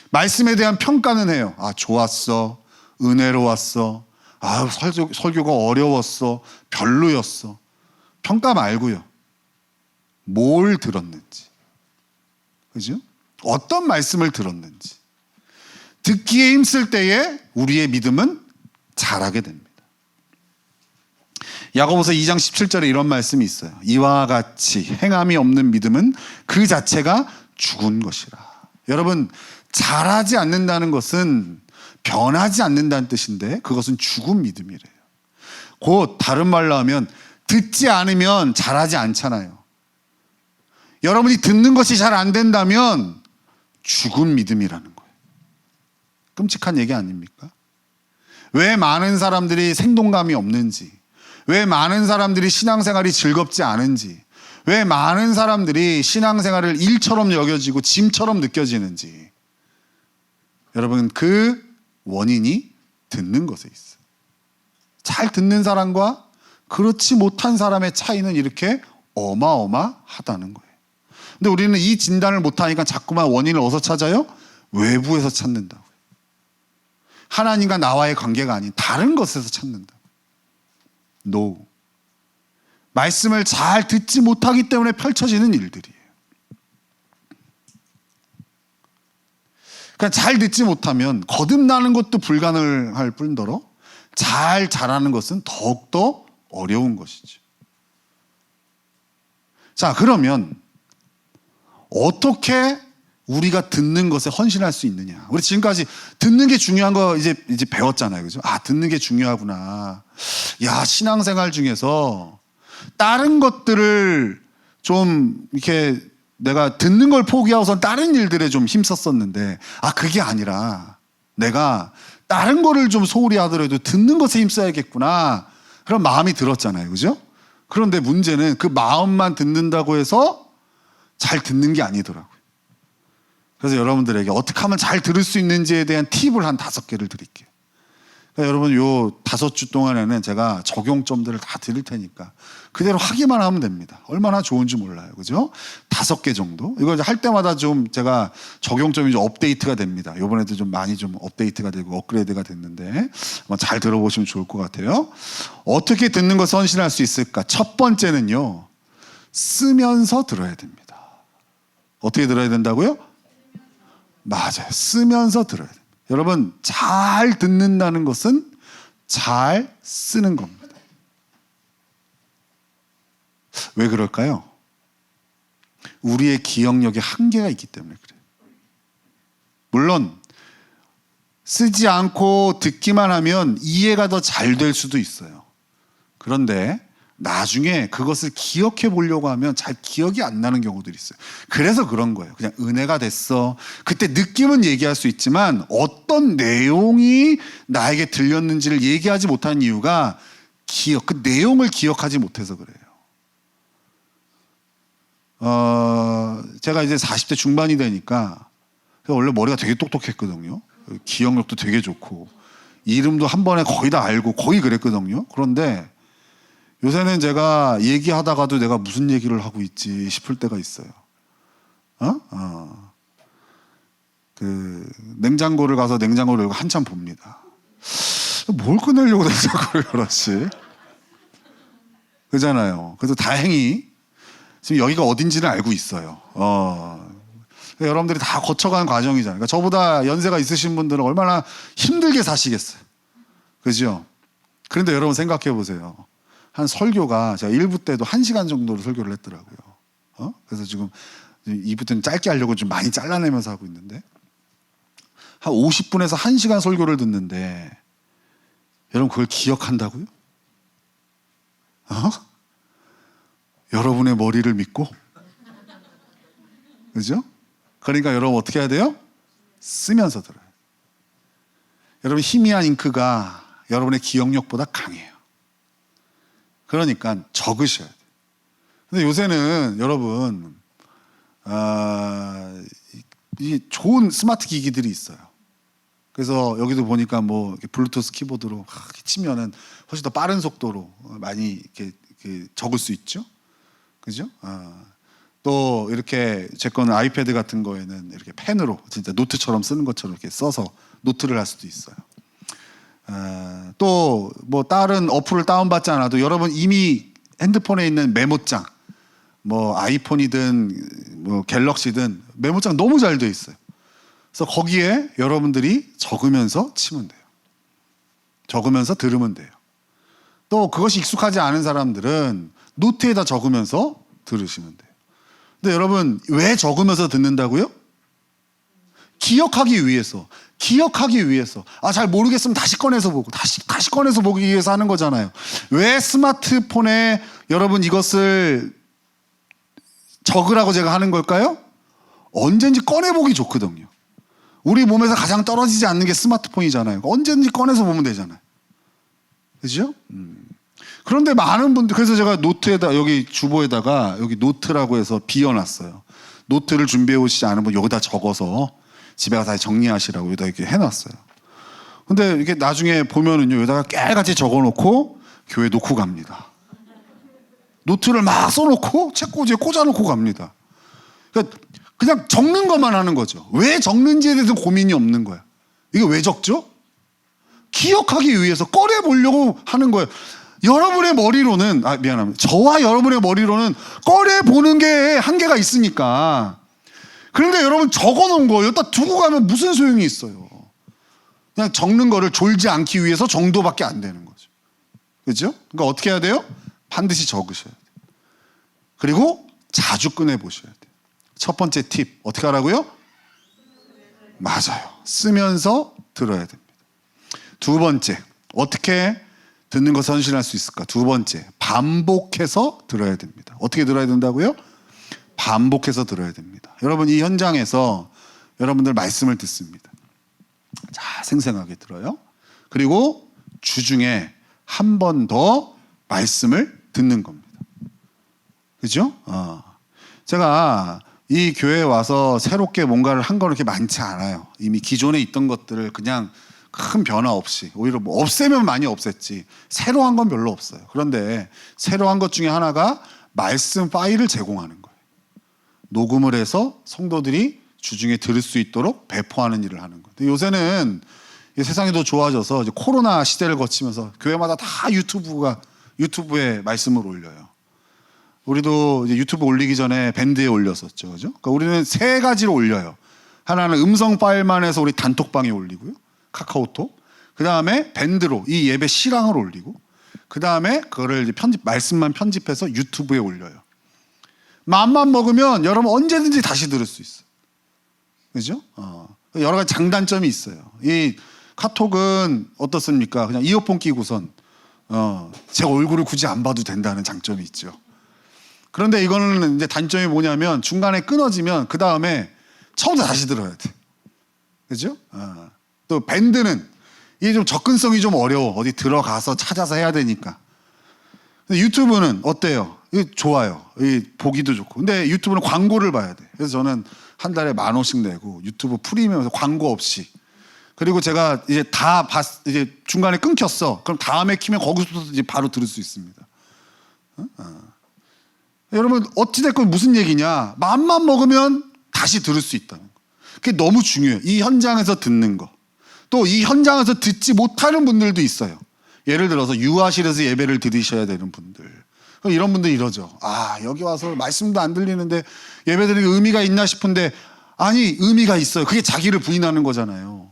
말씀에 대한 평가는 해요. 아, 좋았어. 은혜로웠어. 아, 설교가 어려웠어. 별로였어. 평가 말고요. 뭘 들었는지. 그죠? 어떤 말씀을 들었는지. 듣기에 힘쓸 때에 우리의 믿음은 자라게 됩니다. 야고보서 2장 17절에 이런 말씀이 있어요. 이와 같이 행함이 없는 믿음은 그 자체가 죽은 것이라. 여러분, 자라지 않는다는 것은 변하지 않는다는 뜻인데 그것은 죽은 믿음이래요. 곧 다른 말로 하면 듣지 않으면 자라지 않잖아요. 여러분이 듣는 것이 잘 안 된다면 죽은 믿음이라는 거예요. 끔찍한 얘기 아닙니까? 왜 많은 사람들이 생동감이 없는지, 왜 많은 사람들이 신앙생활이 즐겁지 않은지, 왜 많은 사람들이 신앙생활을 일처럼 여겨지고 짐처럼 느껴지는지, 여러분, 그 원인이 듣는 것에 있어요. 잘 듣는 사람과 그렇지 못한 사람의 차이는 이렇게 어마어마하다는 거예요. 근데 우리는 이 진단을 못하니까 자꾸만 원인을 어디서 찾아요? 외부에서 찾는다고요. 하나님과 나와의 관계가 아닌 다른 것에서 찾는다. No. 말씀을 잘 듣지 못하기 때문에 펼쳐지는 일들이에요. 그러니까 잘 듣지 못하면 거듭나는 것도 불가능할 뿐더러 잘 자라는 것은 더욱더 어려운 것이죠. 자, 그러면 어떻게 우리가 듣는 것에 헌신할 수 있느냐? 우리 지금까지 듣는 게 중요한 거 이제 배웠잖아요. 그죠? 아, 듣는 게 중요하구나. 야, 신앙생활 중에서 다른 것들을 좀 이렇게 내가 듣는 걸 포기하고선 다른 일들에 좀 힘썼었는데, 그게 아니라 내가 다른 거를 좀 소홀히 하더라도 듣는 것에 힘써야겠구나, 그런 마음이 들었잖아요. 그죠? 그런데 문제는 그 마음만 듣는다고 해서 잘 듣는 게 아니더라고요. 그래서 여러분들에게 어떻게 하면 잘 들을 수 있는지에 대한 팁을 한 5개를 드릴게요. 그러니까 여러분, 요 5주 동안에는 제가 적용점들을 다 드릴 테니까 그대로 하기만 하면 됩니다. 얼마나 좋은지 몰라요. 그죠? 5개 정도. 이거 할 때마다 좀 제가 적용점이 좀 업데이트가 됩니다. 요번에도 좀 많이 좀 업데이트가 되고 업그레이드가 됐는데 한번 잘 들어보시면 좋을 것 같아요. 어떻게 듣는 거 선신할 수 있을까? 첫 번째는요, 쓰면서 들어야 됩니다. 어떻게 들어야 된다고요? 맞아요. 쓰면서 들어야 돼요. 여러분, 잘 듣는다는 것은 잘 쓰는 겁니다. 왜 그럴까요? 우리의 기억력에 한계가 있기 때문에 그래요. 물론 쓰지 않고 듣기만 하면 이해가 더 잘 될 수도 있어요. 그런데 나중에 그것을 기억해 보려고 하면 잘 기억이 안 나는 경우들이 있어요. 그래서 그런 거예요. 그냥 은혜가 됐어. 그때 느낌은 얘기할 수 있지만 어떤 내용이 나에게 들렸는지를 얘기하지 못한 이유가 그 내용을 기억하지 못해서 그래요. 제가 이제 40대 중반이 되니까 원래 머리가 되게 똑똑했거든요. 기억력도 되게 좋고 이름도 한 번에 거의 다 알고 거의 그랬거든요. 그런데 요새는 제가 얘기하다가도 내가 무슨 얘기를 하고 있지 싶을 때가 있어요. 그 냉장고를 가서 냉장고를 열고 한참 봅니다. 뭘 꺼내려고 냉장고를 열었지? 그잖아요. 그래서 다행히 지금 여기가 어딘지는 알고 있어요. 여러분들이 다 거쳐간 과정이잖아요. 그러니까 저보다 연세가 있으신 분들은 얼마나 힘들게 사시겠어요. 그죠? 그런데 여러분 생각해 보세요. 한 설교가 제가 1부 때도 1시간 정도로 설교를 했더라고요. 그래서 지금 2부 때는 짧게 하려고 좀 많이 잘라내면서 하고 있는데 한 50분에서 1시간 설교를 듣는데 여러분 그걸 기억한다고요? 여러분의 머리를 믿고? 그죠? 그러니까 여러분 어떻게 해야 돼요? 쓰면서 들어요. 여러분 희미한 잉크가 여러분의 기억력보다 강해요. 그러니까 적으셔야 돼요. 근데 요새는 여러분 이 좋은 스마트 기기들이 있어요. 그래서 여기도 보니까 뭐 블루투스 키보드로 치면은 훨씬 더 빠른 속도로 많이 이렇게 적을 수 있죠. 그죠? 또 이렇게 제 거는 아이패드 같은 거에는 이렇게 펜으로 진짜 노트처럼 쓰는 것처럼 이렇게 써서 노트를 할 수도 있어요. 또 뭐 다른 어플을 다운받지 않아도 여러분 이미 핸드폰에 있는 메모장, 뭐 아이폰이든 뭐 갤럭시든 메모장 너무 잘 돼 있어요. 그래서 거기에 여러분들이 적으면서 치면 돼요. 적으면서 들으면 돼요. 또 그것이 익숙하지 않은 사람들은 노트에다 적으면서 들으시면 돼요. 근데 여러분 왜 적으면서 듣는다고요? 기억하기 위해서. 잘 모르겠으면 다시 꺼내서 보고 다시 꺼내서 보기 위해서 하는 거잖아요. 왜 스마트폰에 여러분 이것을 적으라고 제가 하는 걸까요? 언제든지 꺼내보기 좋거든요. 우리 몸에서 가장 떨어지지 않는 게 스마트폰이잖아요. 언제든지 꺼내서 보면 되잖아요. 그죠? 그런데 많은 분들, 그래서 제가 노트에다, 여기 주보에다가 여기 노트라고 해서 비워놨어요. 노트를 준비해 오시지 않은 분 여기다 적어서 집에 가서 정리하시라고 여기다 이렇게 해놨어요. 근데 이렇게 나중에 보면은요, 여기다가 깨알같이 적어놓고 교회 놓고 갑니다. 노트를 막 써놓고 책꽂이에 꽂아놓고 갑니다. 그러니까 그냥 적는 것만 하는 거죠. 왜 적는지에 대해서 고민이 없는 거예요. 이게 왜 적죠? 기억하기 위해서 꺼내보려고 하는 거예요. 여러분의 머리로는, 미안합니다. 저와 여러분의 머리로는 꺼내보는 게 한계가 있으니까. 그런데 여러분 적어놓은 거 여기다 두고 가면 무슨 소용이 있어요. 그냥 적는 거를 졸지 않기 위해서 정도밖에 안 되는 거죠. 그렇죠? 그러니까 어떻게 해야 돼요? 반드시 적으셔야 돼요. 그리고 자주 꺼내보셔야 돼요. 첫 번째 팁, 어떻게 하라고요? 맞아요. 쓰면서 들어야 됩니다. 두 번째, 어떻게 듣는 거 선실할 수 있을까? 두 번째, 반복해서 들어야 됩니다. 어떻게 들어야 된다고요? 반복해서 들어야 됩니다. 여러분, 이 현장에서 여러분들 말씀을 듣습니다. 자, 생생하게 들어요. 그리고 주중에 한 번 더 말씀을 듣는 겁니다. 그죠? 제가 이 교회에 와서 새롭게 뭔가를 한 건 그렇게 많지 않아요. 이미 기존에 있던 것들을 그냥 큰 변화 없이, 오히려 뭐 없애면 많이 없앴지 새로 한 건 별로 없어요. 그런데 새로 한 것 중에 하나가 말씀 파일을 제공하는 거예요. 녹음을 해서 성도들이 주중에 들을 수 있도록 배포하는 일을 하는 거예요. 요새는 세상이 더 좋아져서 이제 코로나 시대를 거치면서 교회마다 다 유튜브에 말씀을 올려요. 우리도 이제 유튜브 올리기 전에 밴드에 올렸었죠. 그죠? 그러니까 우리는 세 가지로 올려요. 하나는 음성 파일만 해서 우리 단톡방에 올리고요. 카카오톡. 그 다음에 밴드로 이 예배 실황을 올리고, 그 다음에 그거를 이제 말씀만 편집해서 유튜브에 올려요. 마음만 먹으면 여러분 언제든지 다시 들을 수 있어요. 그죠? 여러 가지 장단점이 있어요. 이 카톡은 어떻습니까? 그냥 이어폰 끼고선 제 얼굴을 굳이 안 봐도 된다는 장점이 있죠. 그런데 이거는 이제 단점이 뭐냐면 중간에 끊어지면 그 다음에 처음부터 다시 들어야 돼. 그죠? 또 밴드는 이게 좀 접근성이 좀 어려워. 어디 들어가서 찾아서 해야 되니까. 근데 유튜브는 어때요? 이게 좋아요. 보기도 좋고. 근데 유튜브는 광고를 봐야 돼. 그래서 저는 한 달에 10,000원씩 내고 유튜브 프리미엄에서 광고 없이. 그리고 제가 이제 이제 중간에 끊겼어. 그럼 다음에 키면 거기서부터 이제 바로 들을 수 있습니다. 여러분, 어찌됐건 무슨 얘기냐? 마음만 먹으면 다시 들을 수 있다는 거. 그게 너무 중요해요. 이 현장에서 듣는 거. 또 이 현장에서 듣지 못하는 분들도 있어요. 예를 들어서 유아실에서 예배를 들으셔야 되는 분들. 그럼 이런 분들이 이러죠. 여기 와서 말씀도 안 들리는데 예배 드리는 게 의미가 있나 싶은데, 아니, 의미가 있어요. 그게 자기를 부인하는 거잖아요.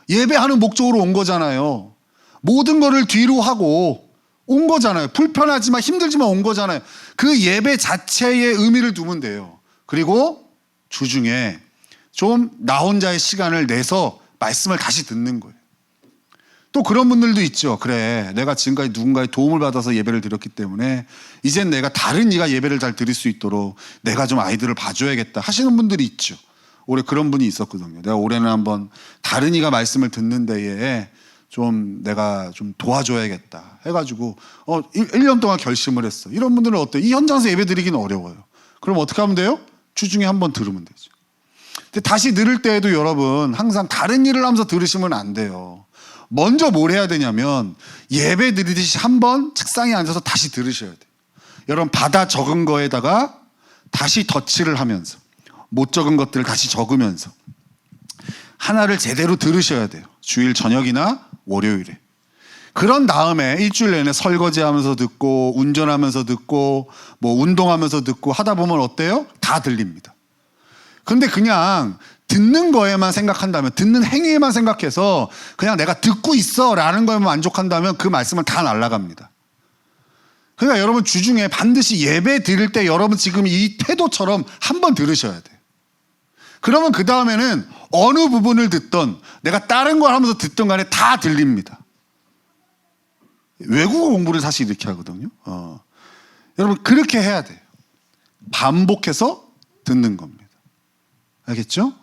예배하는 목적으로 온 거잖아요. 모든 거를 뒤로 하고 온 거잖아요. 불편하지만 힘들지만 온 거잖아요. 그 예배 자체의 의미를 두면 돼요. 그리고 주중에 좀 나 혼자의 시간을 내서 말씀을 다시 듣는 거예요. 또 그런 분들도 있죠. 그래, 내가 지금까지 누군가의 도움을 받아서 예배를 드렸기 때문에 이젠 내가 다른 이가 예배를 잘 드릴 수 있도록 내가 좀 아이들을 봐줘야겠다 하시는 분들이 있죠. 올해 그런 분이 있었거든요. 내가 올해는 한번 다른 이가 말씀을 듣는 데에 좀 내가 좀 도와줘야겠다 해가지고 1년 동안 결심을 했어. 이런 분들은 어때요? 이 현장에서 예배 드리기는 어려워요. 그럼 어떻게 하면 돼요? 주중에 한번 들으면 되죠. 근데 다시 들을 때에도 여러분 항상 다른 일을 하면서 들으시면 안 돼요. 먼저 뭘 해야 되냐면 예배 드리듯이 한번 책상에 앉아서 다시 들으셔야 돼요. 여러분, 받아 적은 거에다가 다시 덧칠을 하면서 못 적은 것들을 다시 적으면서 하나를 제대로 들으셔야 돼요. 주일 저녁이나 월요일에. 그런 다음에 일주일 내내 설거지하면서 듣고 운전하면서 듣고 뭐 운동하면서 듣고 하다 보면 어때요? 다 들립니다. 근데 그냥 듣는 거에만 생각한다면, 듣는 행위에만 생각해서 그냥 내가 듣고 있어 라는 거에만 만족한다면 그 말씀은 다 날아갑니다. 그러니까 여러분, 주중에 반드시 예배 드릴 때 여러분 지금 이 태도처럼 한번 들으셔야 돼요. 그러면 그 다음에는 어느 부분을 듣던 내가 다른 걸 하면서 듣던 간에 다 들립니다. 외국어 공부를 사실 이렇게 하거든요. 여러분, 그렇게 해야 돼요. 반복해서 듣는 겁니다. 알겠죠?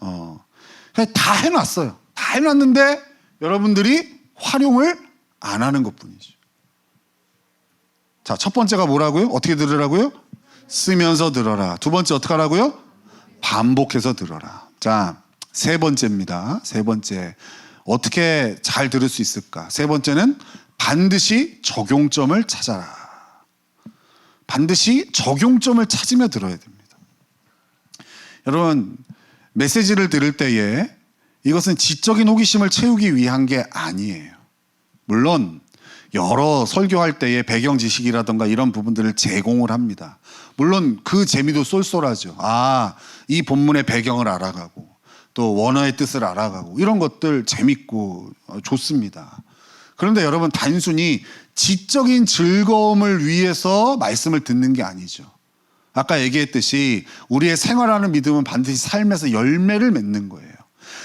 다 해놨어요. 다 해놨는데 여러분들이 활용을 안 하는 것뿐이죠. 자, 첫 번째가 뭐라고요? 어떻게 들으라고요? 쓰면서 들어라. 두 번째 어떻게 하라고요? 반복해서 들어라. 자, 세 번째입니다. 세 번째. 어떻게 잘 들을 수 있을까? 세 번째는 반드시 적용점을 찾아라. 반드시 적용점을 찾으며 들어야 됩니다. 여러분, 메시지를 들을 때에 이것은 지적인 호기심을 채우기 위한 게 아니에요. 물론 여러 설교할 때에 배경 지식이라든가 이런 부분들을 제공을 합니다. 물론 그 재미도 쏠쏠하죠. 이 본문의 배경을 알아가고 또 원어의 뜻을 알아가고 이런 것들 재밌고 좋습니다. 그런데 여러분, 단순히 지적인 즐거움을 위해서 말씀을 듣는 게 아니죠. 아까 얘기했듯이 우리의 생활하는 믿음은 반드시 삶에서 열매를 맺는 거예요.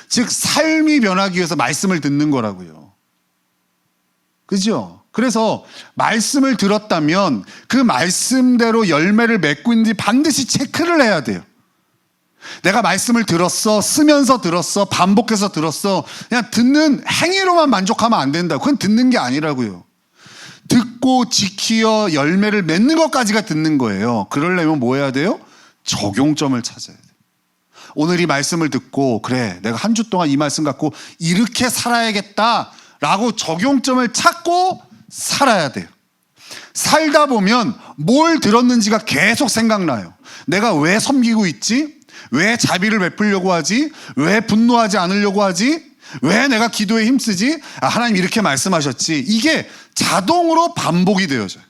즉 삶이 변하기 위해서 말씀을 듣는 거라고요. 그죠? 그래서 말씀을 들었다면 그 말씀대로 열매를 맺고 있는지 반드시 체크를 해야 돼요. 내가 말씀을 들었어, 쓰면서 들었어, 반복해서 들었어, 그냥 듣는 행위로만 만족하면 안 된다. 그건 듣는 게 아니라고요. 듣고 지키어 열매를 맺는 것까지가 듣는 거예요. 그러려면 뭐 해야 돼요? 적용점을 찾아야 돼요. 오늘 이 말씀을 듣고 그래, 내가 한 주 동안 이 말씀 갖고 이렇게 살아야겠다라고 적용점을 찾고 살아야 돼요. 살다 보면 뭘 들었는지가 계속 생각나요. 내가 왜 섬기고 있지? 왜 자비를 베풀려고 하지? 왜 분노하지 않으려고 하지? 왜 내가 기도에 힘쓰지? 하나님 이렇게 말씀하셨지. 이게 자동으로 반복이 되어져요.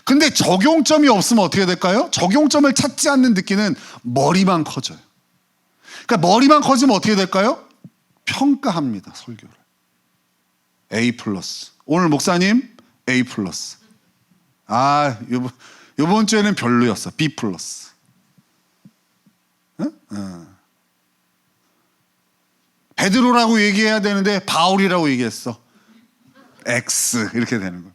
근데 적용점이 없으면 어떻게 될까요? 적용점을 찾지 않는 느끼는 머리만 커져요. 그러니까 머리만 커지면 어떻게 될까요? 평가합니다, 설교를. A+. 오늘 목사님 A+. 요번 주에는 별로였어. B+. 베드로라고 얘기해야 되는데 바울이라고 얘기했어. X 이렇게 되는 거예요.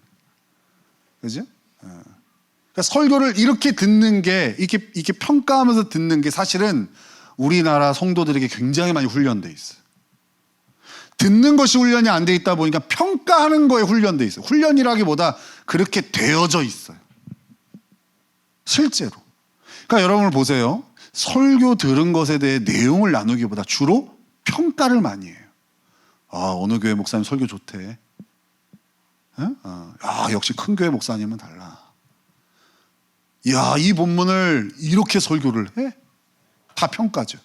그죠? 그러니까 설교를 이렇게 듣는 게 이렇게 평가하면서 듣는 게 사실은 우리나라 성도들에게 굉장히 많이 훈련돼 있어요. 듣는 것이 훈련이 안 돼 있다 보니까 평가하는 거에 훈련돼 있어요. 훈련이라기보다 그렇게 되어져 있어요. 실제로. 그러니까 여러분 보세요. 설교 들은 것에 대해 내용을 나누기보다 주로 평가를 많이 해요. 어느 교회 목사님 설교 좋대. 역시 큰 교회 목사님은 달라. 이 본문을 이렇게 설교를 해? 다 평가죠.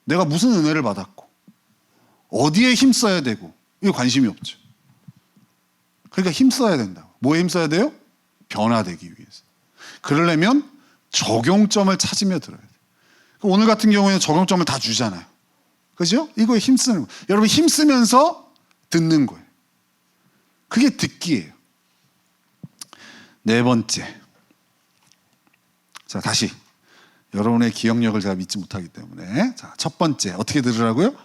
내가 무슨 은혜를 받았고 어디에 힘써야 되고 이게 관심이 없죠. 그러니까 힘써야 된다고. 뭐에 힘써야 돼요? 변화되기 위해서. 그러려면 적용점을 찾으며 들어야 돼요. 오늘 같은 경우에는 적용점을 다 주잖아요. 그죠? 이거에 힘쓰는 거예요. 여러분 힘쓰면서 듣는 거예요. 그게 듣기예요. 네 번째. 자, 다시. 여러분의 기억력을 제가 믿지 못하기 때문에. 자, 첫 번째. 어떻게 들으라고요?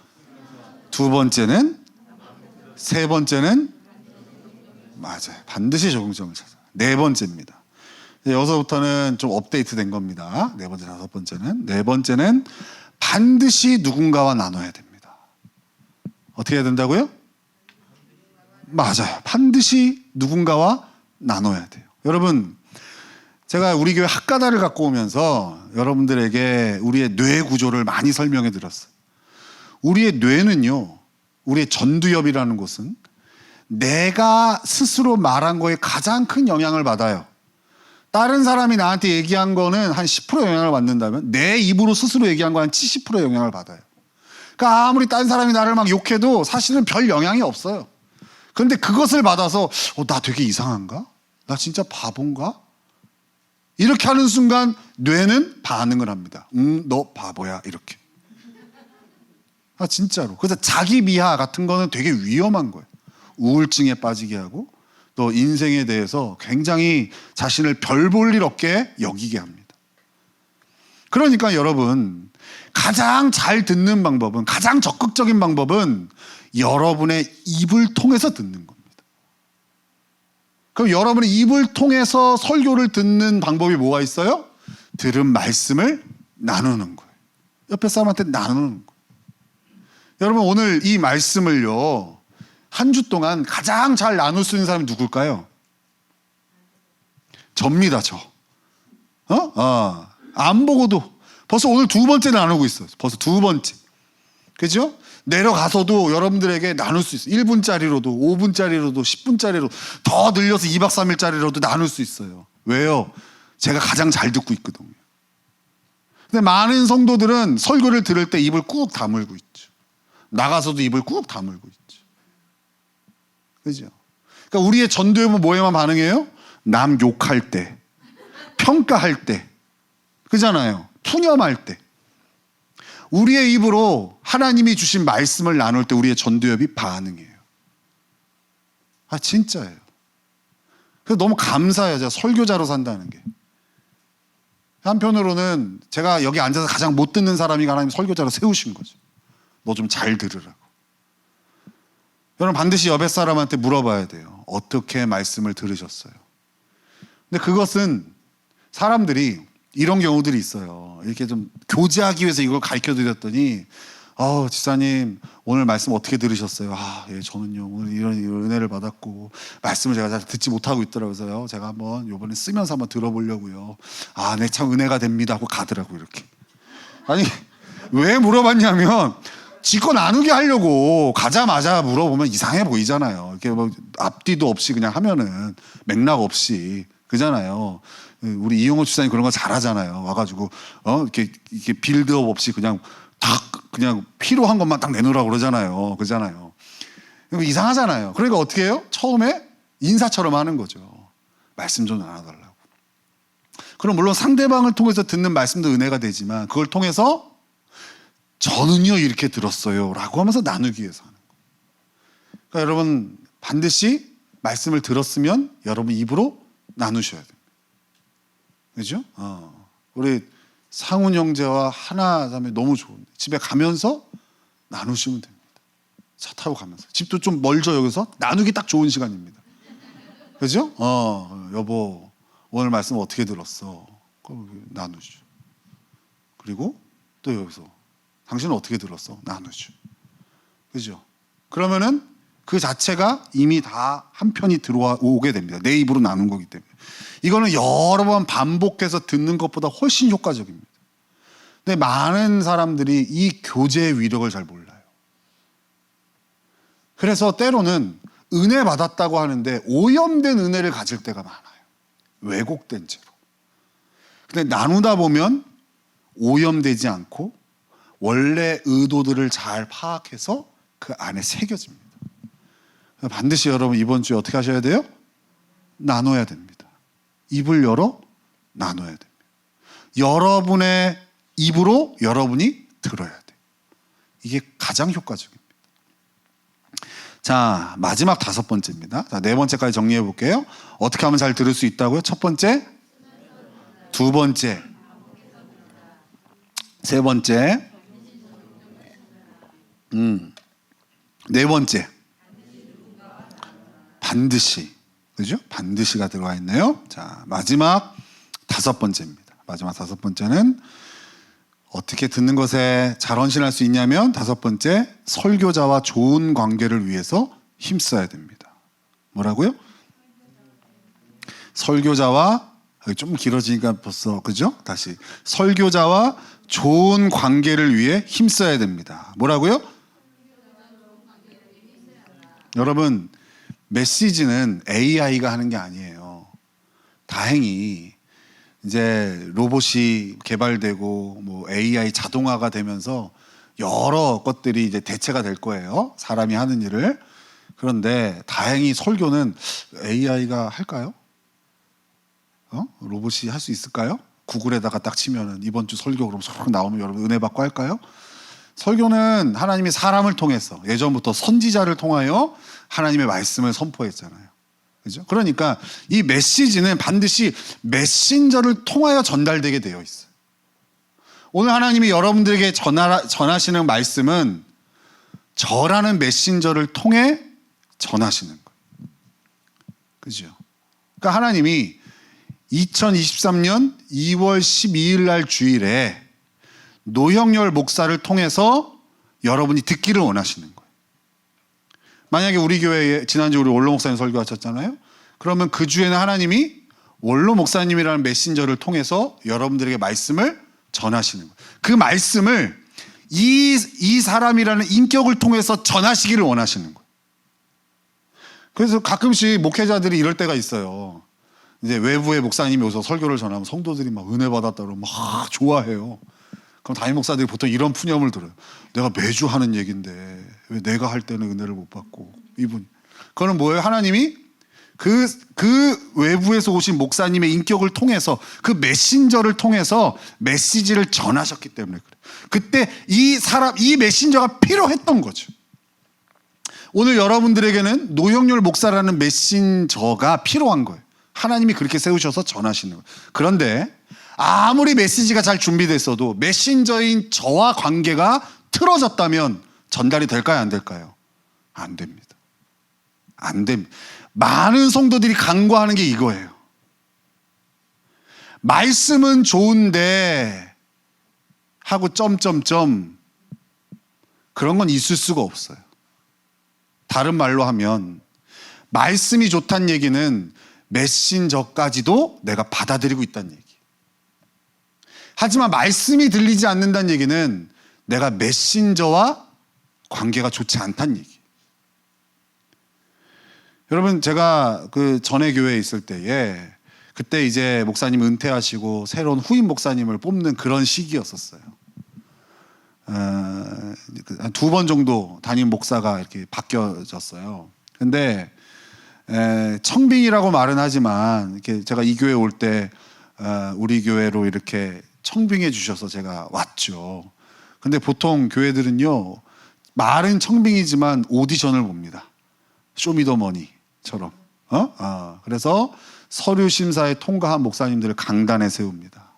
두 번째는, 세 번째는, 맞아요. 반드시 적용점을 찾아요. 네 번째입니다. 여기서부터는 좀 업데이트 된 겁니다. 네 번째, 다섯 번째는. 네 번째는 반드시 누군가와 나눠야 됩니다. 어떻게 해야 된다고요? 맞아요. 반드시 누군가와 나눠야 돼요. 여러분, 제가 우리 교회 학가다를 갖고 오면서 여러분들에게 우리의 뇌 구조를 많이 설명해 드렸어요. 우리의 뇌는요, 우리의 전두엽이라는 곳은 내가 스스로 말한 거에 가장 큰 영향을 받아요. 다른 사람이 나한테 얘기한 거는 한 10% 영향을 받는다면 내 입으로 스스로 얘기한 거 한 70% 영향을 받아요. 그러니까 아무리 다른 사람이 나를 막 욕해도 사실은 별 영향이 없어요. 그런데 그것을 받아서 나 되게 이상한가? 나 진짜 바본가? 이렇게 하는 순간 뇌는 반응을 합니다. 너 바보야 이렇게. 진짜로. 그래서 자기 미화 같은 거는 되게 위험한 거예요. 우울증에 빠지게 하고 또 인생에 대해서 굉장히 자신을 별 볼 일 없게 여기게 합니다. 그러니까 여러분, 가장 잘 듣는 방법은, 가장 적극적인 방법은 여러분의 입을 통해서 듣는 겁니다. 그럼 여러분의 입을 통해서 설교를 듣는 방법이 뭐가 있어요? 들은 말씀을 나누는 거예요. 옆에 사람한테 나누는 거예요. 여러분, 오늘 이 말씀을요, 한 주 동안 가장 잘 나눌 수 있는 사람이 누굴까요? 접니다, 저. 안 보고도 벌써 오늘 두 번째 나누고 있어요. 벌써 두 번째. 그죠? 내려가서도 여러분들에게 나눌 수 있어요. 1분짜리로도, 5분짜리로도, 10분짜리로 더 늘려서 2박 3일짜리로도 나눌 수 있어요. 왜요? 제가 가장 잘 듣고 있거든요. 근데 많은 성도들은 설교를 들을 때 입을 꾹 다물고 있죠. 나가서도 입을 꾹 다물고 있죠. 그죠? 그러니까 우리의 전도엽은 뭐에만 반응해요? 남 욕할 때, 평가할 때, 그잖아요. 푸념할 때. 우리의 입으로 하나님이 주신 말씀을 나눌 때 우리의 전도엽이 반응해요. 진짜예요. 그래서 너무 감사해요. 제가 설교자로 산다는 게. 한편으로는 제가 여기 앉아서 가장 못 듣는 사람이 하나님 설교자로 세우신 거죠. 너 좀 잘 들으라고. 여러분 반드시 옆에 사람한테 물어봐야 돼요. 어떻게 말씀을 들으셨어요? 근데 그것은 사람들이 이런 경우들이 있어요. 이렇게 좀 교제하기 위해서 이걸 가르쳐 드렸더니 지사님 오늘 말씀 어떻게 들으셨어요? 예, 저는요 오늘 이런 은혜를 받았고 말씀을 제가 잘 듣지 못하고 있더라고요. 제가 한번 이번에 쓰면서 한번 들어보려고요. 네, 참 은혜가 됩니다 하고 가더라고 이렇게. 아니 왜 물어봤냐면 지껏 나누게 하려고 가자마자 물어보면 이상해 보이잖아요. 이렇게 뭐 앞뒤도 없이 그냥 하면은 맥락 없이 그잖아요. 우리 이용호 집사님 그런 거 잘하잖아요. 와가지고 이렇게 빌드업 없이 그냥 그냥 필요한 것만 딱 내놓으라고 그러잖아요. 그잖아요. 이상하잖아요. 그러니까 어떻게 해요? 처음에 인사처럼 하는 거죠. 말씀 좀 나눠달라고. 그럼 물론 상대방을 통해서 듣는 말씀도 은혜가 되지만 그걸 통해서 저는요 이렇게 들었어요 라고 하면서 나누기 위해서 하는 거예요. 그러니까 여러분 반드시 말씀을 들었으면 여러분 입으로 나누셔야 됩니다. 그죠? 우리 상훈 형제와 하나 자매 너무 좋은데 집에 가면서 나누시면 됩니다. 차 타고 가면서. 집도 좀 멀죠 여기서? 나누기 딱 좋은 시간입니다. 그죠? 여보 오늘 말씀 어떻게 들었어? 나누죠. 그리고 또 여기서 당신은 어떻게 들었어? 나누죠. 그죠? 그러면은 그 자체가 이미 다 한 편이 들어오게 됩니다. 내 입으로 나눈 거기 때문에. 이거는 여러 번 반복해서 듣는 것보다 훨씬 효과적입니다. 근데 많은 사람들이 이 교제의 위력을 잘 몰라요. 그래서 때로는 은혜 받았다고 하는데 오염된 은혜를 가질 때가 많아요. 왜곡된 채로. 근데 나누다 보면 오염되지 않고 원래 의도들을 잘 파악해서 그 안에 새겨집니다. 반드시 여러분 이번 주에 어떻게 하셔야 돼요? 나눠야 됩니다. 입을 열어 나눠야 됩니다. 여러분의 입으로 여러분이 들어야 돼요. 이게 가장 효과적입니다. 자, 마지막 5번째입니다. 자, 4번째까지 정리해 볼게요. 어떻게 하면 잘 들을 수 있다고요? 첫 번째, 두 번째, 세 번째, 네 번째. 반드시. 그죠? 반드시가 들어와 있네요. 자, 마지막 5번째입니다. 마지막 5번째는 어떻게 듣는 것에 잘 헌신할 수 있냐면 5번째, 설교자와 좋은 관계를 위해서 힘써야 됩니다. 뭐라고요? 설교자와, 좀 길어지니까 벌써, 그죠? 다시. 설교자와 좋은 관계를 위해 힘써야 됩니다. 뭐라고요? 여러분, 메시지는 AI가 하는 게 아니에요. 다행히 이제 로봇이 개발되고 뭐 AI 자동화가 되면서 여러 것들이 이제 대체가 될 거예요. 사람이 하는 일을. 그런데 다행히 설교는 AI가 할까요? 로봇이 할 수 있을까요? 구글에다가 딱 치면은 이번 주 설교 그럼 쏙 나오면 여러분 은혜 받고 할까요? 설교는 하나님이 사람을 통해서 예전부터 선지자를 통하여 하나님의 말씀을 선포했잖아요. 그죠? 그러니까 이 메시지는 반드시 메신저를 통하여 전달되게 되어 있어요. 오늘 하나님이 여러분들에게 전하시는 말씀은 저라는 메신저를 통해 전하시는 거예요. 그죠? 그러니까 하나님이 2023년 2월 12일 날 주일에 노형열 목사를 통해서 여러분이 듣기를 원하시는 거예요. 만약에 우리 교회에 지난주 우리 원로 목사님 설교하셨잖아요. 그러면 그 주에는 하나님이 원로 목사님이라는 메신저를 통해서 여러분들에게 말씀을 전하시는 거예요. 그 말씀을 이 사람이라는 인격을 통해서 전하시기를 원하시는 거예요. 그래서 가끔씩 목회자들이 이럴 때가 있어요. 이제 외부의 목사님이 오서 설교를 전하면 성도들이 막 은혜 받았다고 막 좋아해요. 그럼 담임 목사들이 보통 이런 푸념을 들어요. 내가 매주 하는 얘기인데 왜 내가 할 때는 은혜를 못 받고 이분. 그거는 뭐예요? 하나님이 그 외부에서 오신 목사님의 인격을 통해서 그 메신저를 통해서 메시지를 전하셨기 때문에 그래요. 그때 이 메신저가 필요했던 거죠. 오늘 여러분들에게는 노영렬 목사라는 메신저가 필요한 거예요. 하나님이 그렇게 세우셔서 전하시는 거예요. 그런데 아무리 메시지가 잘 준비됐어도 메신저인 저와 관계가 틀어졌다면 전달이 될까요? 안 될까요? 안 됩니다. 안 됩니다. 많은 성도들이 간과하는 게 이거예요. 말씀은 좋은데 하고 점점점 그런 건 있을 수가 없어요. 다른 말로 하면 말씀이 좋다는 얘기는 메신저까지도 내가 받아들이고 있다는 얘기. 하지만 말씀이 들리지 않는다는 얘기는 내가 메신저와 관계가 좋지 않다는 얘기. 여러분, 제가 그 전에 교회에 있을 때에 그때 이제 목사님 은퇴하시고 새로운 후임 목사님을 뽑는 그런 시기였었어요. 한 2번 정도 담임 목사가 이렇게 바뀌어졌어요. 근데 청빙이라고 말은 하지만 이렇게 제가 이 교회 올 때 우리 교회로 이렇게 청빙해 주셔서 제가 왔죠. 근데 보통 교회들은요, 말은 청빙이지만 오디션을 봅니다. 쇼미더머니처럼. 그래서 서류 심사에 통과한 목사님들을 강단에 세웁니다.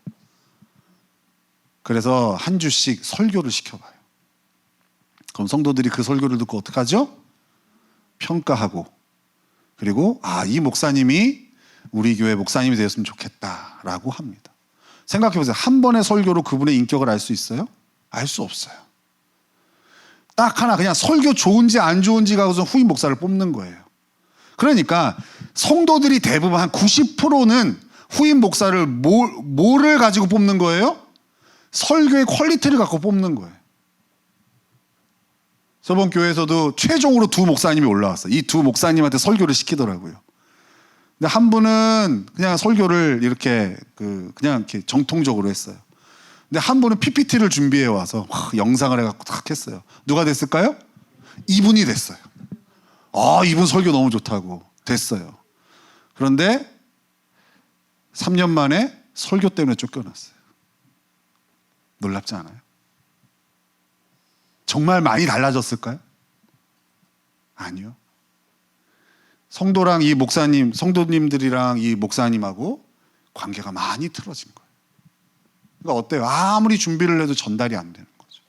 그래서 한 주씩 설교를 시켜봐요. 그럼 성도들이 그 설교를 듣고 어떻게 하죠? 평가하고, 그리고 이 목사님이 우리 교회 목사님이 되었으면 좋겠다라고 합니다. 생각해보세요. 한 번의 설교로 그분의 인격을 알 수 있어요? 알 수 없어요. 딱 하나, 그냥 설교 좋은지 안 좋은지 가고서 후임 목사를 뽑는 거예요. 그러니까 성도들이 대부분 한 90%는 후임 목사를 뭐를 가지고 뽑는 거예요? 설교의 퀄리티를 갖고 뽑는 거예요. 저번 교회에서도 최종으로 2 목사님이 올라왔어요. 이 2 목사님한테 설교를 시키더라고요. 근데 한 분은 그냥 설교를 이렇게 그냥 이렇게 정통적으로 했어요. 근데 한 분은 PPT를 준비해 와서 영상을 해갖고 딱 했어요. 누가 됐을까요? 이분이 됐어요. 이분 설교 너무 좋다고 됐어요. 그런데 3년 만에 설교 때문에 쫓겨났어요. 놀랍지 않아요? 정말 많이 달라졌을까요? 아니요. 성도랑 이 목사님, 성도님들이랑 이 목사님하고 관계가 많이 틀어진 거예요. 그러니까 어때요? 아무리 준비를 해도 전달이 안 되는 거죠.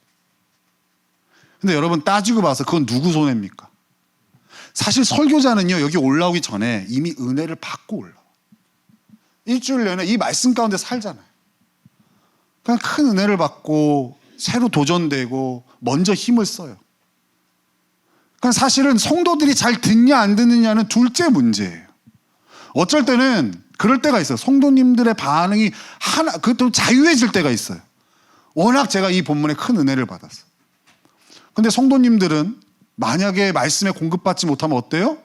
근데 여러분, 따지고 봐서 그건 누구 손해입니까? 사실 설교자는요, 여기 올라오기 전에 이미 은혜를 받고 올라와요. 일주일 내내 이 말씀 가운데 살잖아요. 그냥 큰 은혜를 받고 새로 도전되고 먼저 힘을 써요. 그러니까 사실은 성도들이 잘 듣냐 안 듣느냐는 둘째 문제예요. 어쩔 때는 그럴 때가 있어요. 성도님들의 반응이 그것도 자유해질 때가 있어요. 워낙 제가 이 본문에 큰 은혜를 받았어요. 근데 성도님들은 만약에 말씀에 공급받지 못하면 어때요?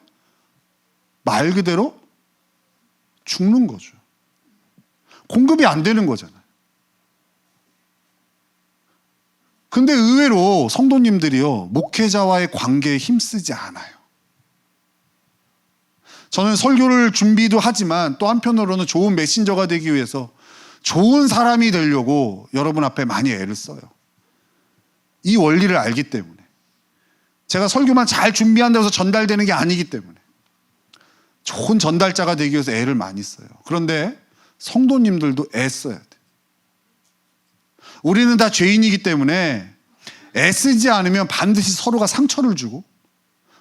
말 그대로 죽는 거죠. 공급이 안 되는 거잖아요. 근데 의외로 성도님들이요, 목회자와의 관계에 힘쓰지 않아요. 저는 설교를 준비도 하지만 또 한편으로는 좋은 메신저가 되기 위해서 좋은 사람이 되려고 여러분 앞에 많이 애를 써요. 이 원리를 알기 때문에. 제가 설교만 잘 준비한다고 해서 전달되는 게 아니기 때문에 좋은 전달자가 되기 위해서 애를 많이 써요. 그런데 성도님들도 애써야 돼. 우리는 다 죄인이기 때문에 애쓰지 않으면 반드시 서로가 상처를 주고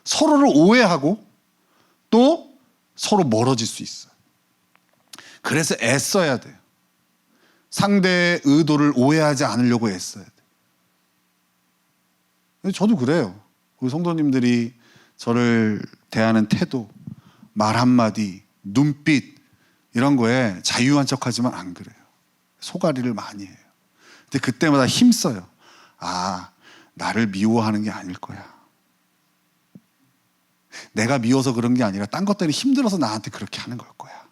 서로를 오해하고 또 서로 멀어질 수 있어요. 그래서 애써야 돼요. 상대의 의도를 오해하지 않으려고 애써야 돼요. 저도 그래요. 우리 성도님들이 저를 대하는 태도, 말 한마디, 눈빛 이런 거에 자유한 척하지만 안 그래요. 속앓이를 많이 해요. 근데 그때마다 힘써요. 나를 미워하는 게 아닐 거야. 내가 미워서 그런 게 아니라 딴 것 때문에 힘들어서 나한테 그렇게 하는 걸 거야.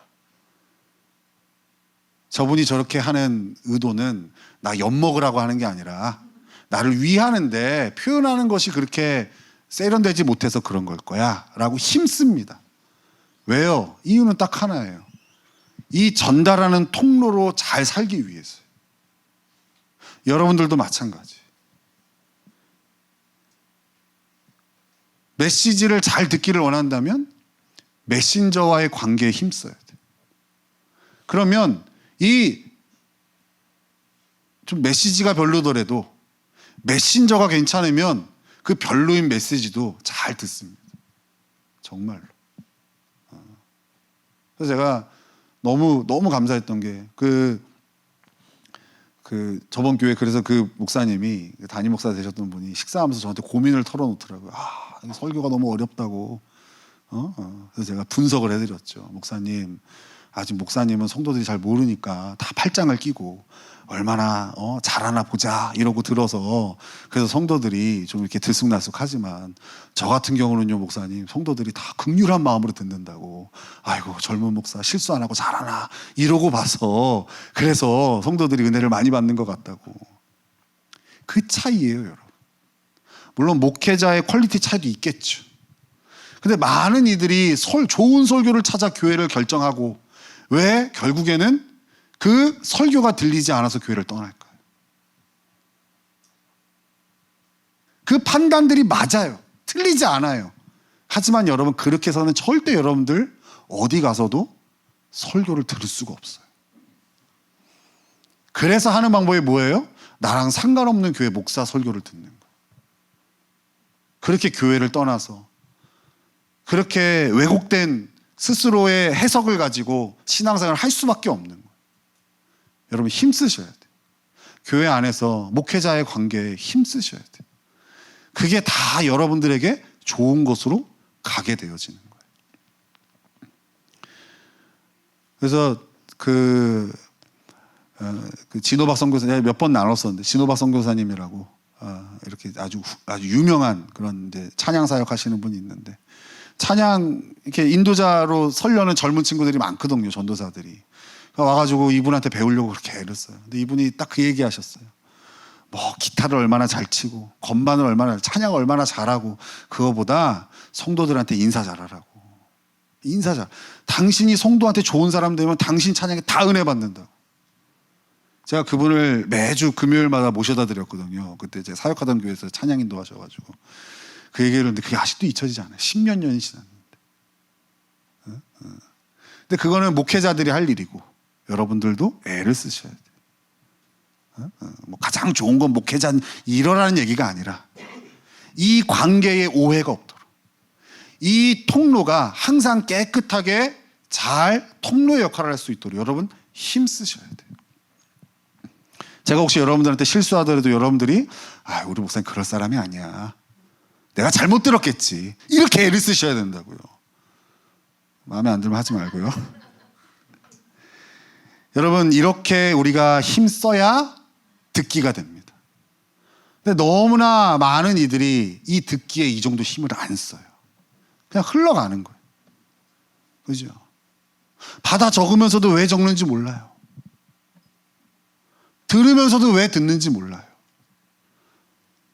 저분이 저렇게 하는 의도는 나 엿먹으라고 하는 게 아니라 나를 위하는데 표현하는 것이 그렇게 세련되지 못해서 그런 걸 거야 라고 힘씁니다. 왜요? 이유는 딱 하나예요. 이 전달하는 통로로 잘 살기 위해서요. 여러분들도 마찬가지. 메시지를 잘 듣기를 원한다면 메신저와의 관계에 힘써야 돼. 그러면 좀 메시지가 별로더라도 메신저가 괜찮으면 그 별로인 메시지도 잘 듣습니다. 정말로. 그래서 제가 너무 감사했던 게 저번 교회 그래서 그 목사님이 담임 목사 되셨던 분이 식사하면서 저한테 고민을 털어놓더라고요. 설교가 너무 어렵다고. 그래서 제가 분석을 해드렸죠. 목사님, 아직 목사님은 성도들이 잘 모르니까 다 팔짱을 끼고 얼마나 잘하나 보자 이러고 들어서 그래서 성도들이 좀 이렇게 들쑥날쑥하지만 저 같은 경우는요, 목사님, 성도들이 다 긍휼한 마음으로 듣는다고. 아이고, 젊은 목사 실수 안 하고 잘하나 이러고 봐서 그래서 성도들이 은혜를 많이 받는 것 같다고. 그 차이예요, 여러분. 물론 목회자의 퀄리티 차이도 있겠죠. 근데 많은 이들이 좋은 설교를 찾아 교회를 결정하고, 왜? 결국에는 그 설교가 들리지 않아서 교회를 떠날 거예요. 그 판단들이 맞아요. 틀리지 않아요. 하지만 여러분, 그렇게 해서는 절대 여러분들 어디 가서도 설교를 들을 수가 없어요. 그래서 하는 방법이 뭐예요? 나랑 상관없는 교회 목사 설교를 듣는 거예요. 그렇게 교회를 떠나서 그렇게 왜곡된 스스로의 해석을 가지고 신앙생활을 할 수밖에 없는 거예요. 여러분, 힘쓰셔야 돼요. 교회 안에서 목회자의 관계에 힘쓰셔야 돼요. 그게 다 여러분들에게 좋은 곳으로 가게 되어지는 거예요. 그래서 진호박 선교사님 몇 번 나눴었는데, 진호박 선교사님이라고 이렇게 아주 유명한 그런 이제 찬양 사역 하시는 분이 있는데, 찬양 이렇게 인도자로 설려는 젊은 친구들이 많거든요, 전도사들이. 와가지고 이분한테 배우려고 그렇게 애를 써요. 근데 이분이 딱 그 얘기 하셨어요. 뭐 기타를 얼마나 잘 치고 건반을 얼마나, 찬양을 얼마나 잘하고, 그거보다 성도들한테 인사 잘하라고. 인사 잘. 당신이 성도한테 좋은 사람 되면 당신 찬양에 다 은혜 받는다고. 제가 그분을 매주 금요일마다 모셔다 드렸거든요. 그때 제가 사역하던 교회에서 찬양 인도하셔가지고 그 얘기를 했는데 그게 아직도 잊혀지지 않아요. 10몇 년이 지났는데. 근데 그거는 목회자들이 할 일이고 여러분들도 애를 쓰셔야 돼요. 뭐 가장 좋은 건 목회자 이러라는 얘기가 아니라, 이 관계에 오해가 없도록, 이 통로가 항상 깨끗하게 잘 통로의 역할을 할 수 있도록 여러분 힘쓰셔야 돼요. 제가 혹시 여러분들한테 실수하더라도 여러분들이 우리 목사님 그럴 사람이 아니야, 내가 잘못 들었겠지, 이렇게 애를 쓰셔야 된다고요. 마음에 안 들면 하지 말고요. 여러분, 이렇게 우리가 힘써야 듣기가 됩니다. 근데 너무나 많은 이들이 이 듣기에 이 정도 힘을 안 써요. 그냥 흘러가는 거예요. 그죠? 받아 적으면서도 왜 적는지 몰라요. 들으면서도 왜 듣는지 몰라요.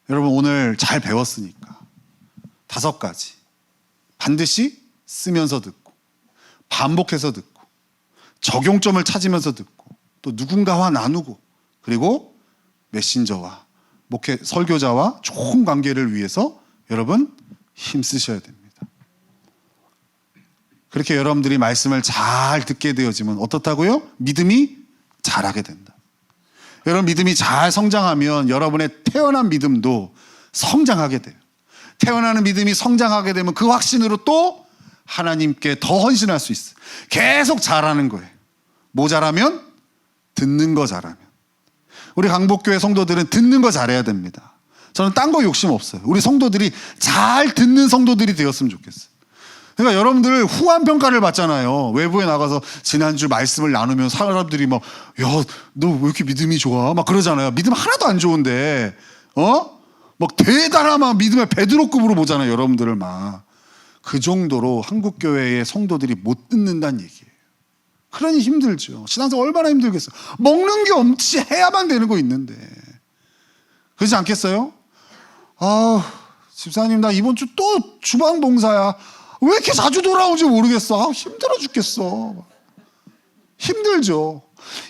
여러분, 오늘 잘 배웠으니까 5가지 반드시 쓰면서 듣고, 반복해서 듣고, 적용점을 찾으면서 듣고, 또 누군가와 나누고, 그리고 메신저와 설교자와 좋은 관계를 위해서 여러분 힘쓰셔야 됩니다. 그렇게 여러분들이 말씀을 잘 듣게 되어지면 어떻다고요? 믿음이 자라게 된다. 여러분, 믿음이 잘 성장하면 여러분의 태어난 믿음도 성장하게 돼요. 태어나는 믿음이 성장하게 되면 그 확신으로 또 하나님께 더 헌신할 수 있어요. 계속 잘하는 거예요. 뭐 잘하면? 듣는 거 잘하면. 우리 강복교회 성도들은 듣는 거 잘해야 됩니다. 저는 딴 거 욕심 없어요. 우리 성도들이 잘 듣는 성도들이 되었으면 좋겠어요. 그러니까 여러분들 후한 평가를 받잖아요. 외부에 나가서 지난주 말씀을 나누면 사람들이 막, 야, 너 왜 이렇게 믿음이 좋아? 막 그러잖아요. 믿음 하나도 안 좋은데, 막 대단한 믿음의 베드로급으로 보잖아요. 여러분들을 막. 그 정도로 한국교회의 성도들이 못 듣는다는 얘기예요. 그러니 힘들죠. 신앙생활 얼마나 힘들겠어요. 먹는 게 없지 해야만 되는 거 있는데. 그렇지 않겠어요? 집사님, 나 이번 주 또 주방 봉사야. 왜 이렇게 자주 돌아오는지 모르겠어. 힘들어 죽겠어. 힘들죠.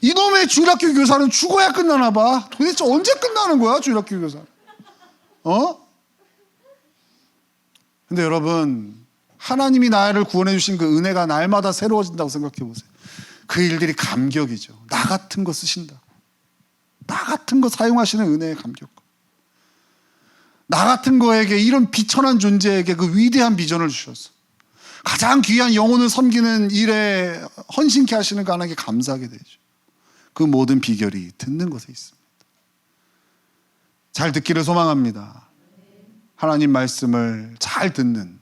이놈의 주일학교 교사는 죽어야 끝나나 봐. 도대체 언제 끝나는 거야, 주일학교 교사? 근데 여러분, 하나님이 나를 구원해 주신 그 은혜가 날마다 새로워진다고 생각해 보세요. 그 일들이 감격이죠. 나 같은 거 쓰신다고. 나 같은 거 사용하시는 은혜의 감격. 나 같은 거에게, 이런 비천한 존재에게 그 위대한 비전을 주셨어. 가장 귀한 영혼을 섬기는 일에 헌신케 하시는 그 하나님께 감사하게 되죠. 그 모든 비결이 듣는 것에 있습니다. 잘 듣기를 소망합니다. 하나님 말씀을 잘 듣는,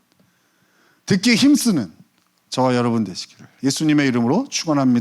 듣기에 힘쓰는 저와 여러분 되시기를 예수님의 이름으로 축원합니다.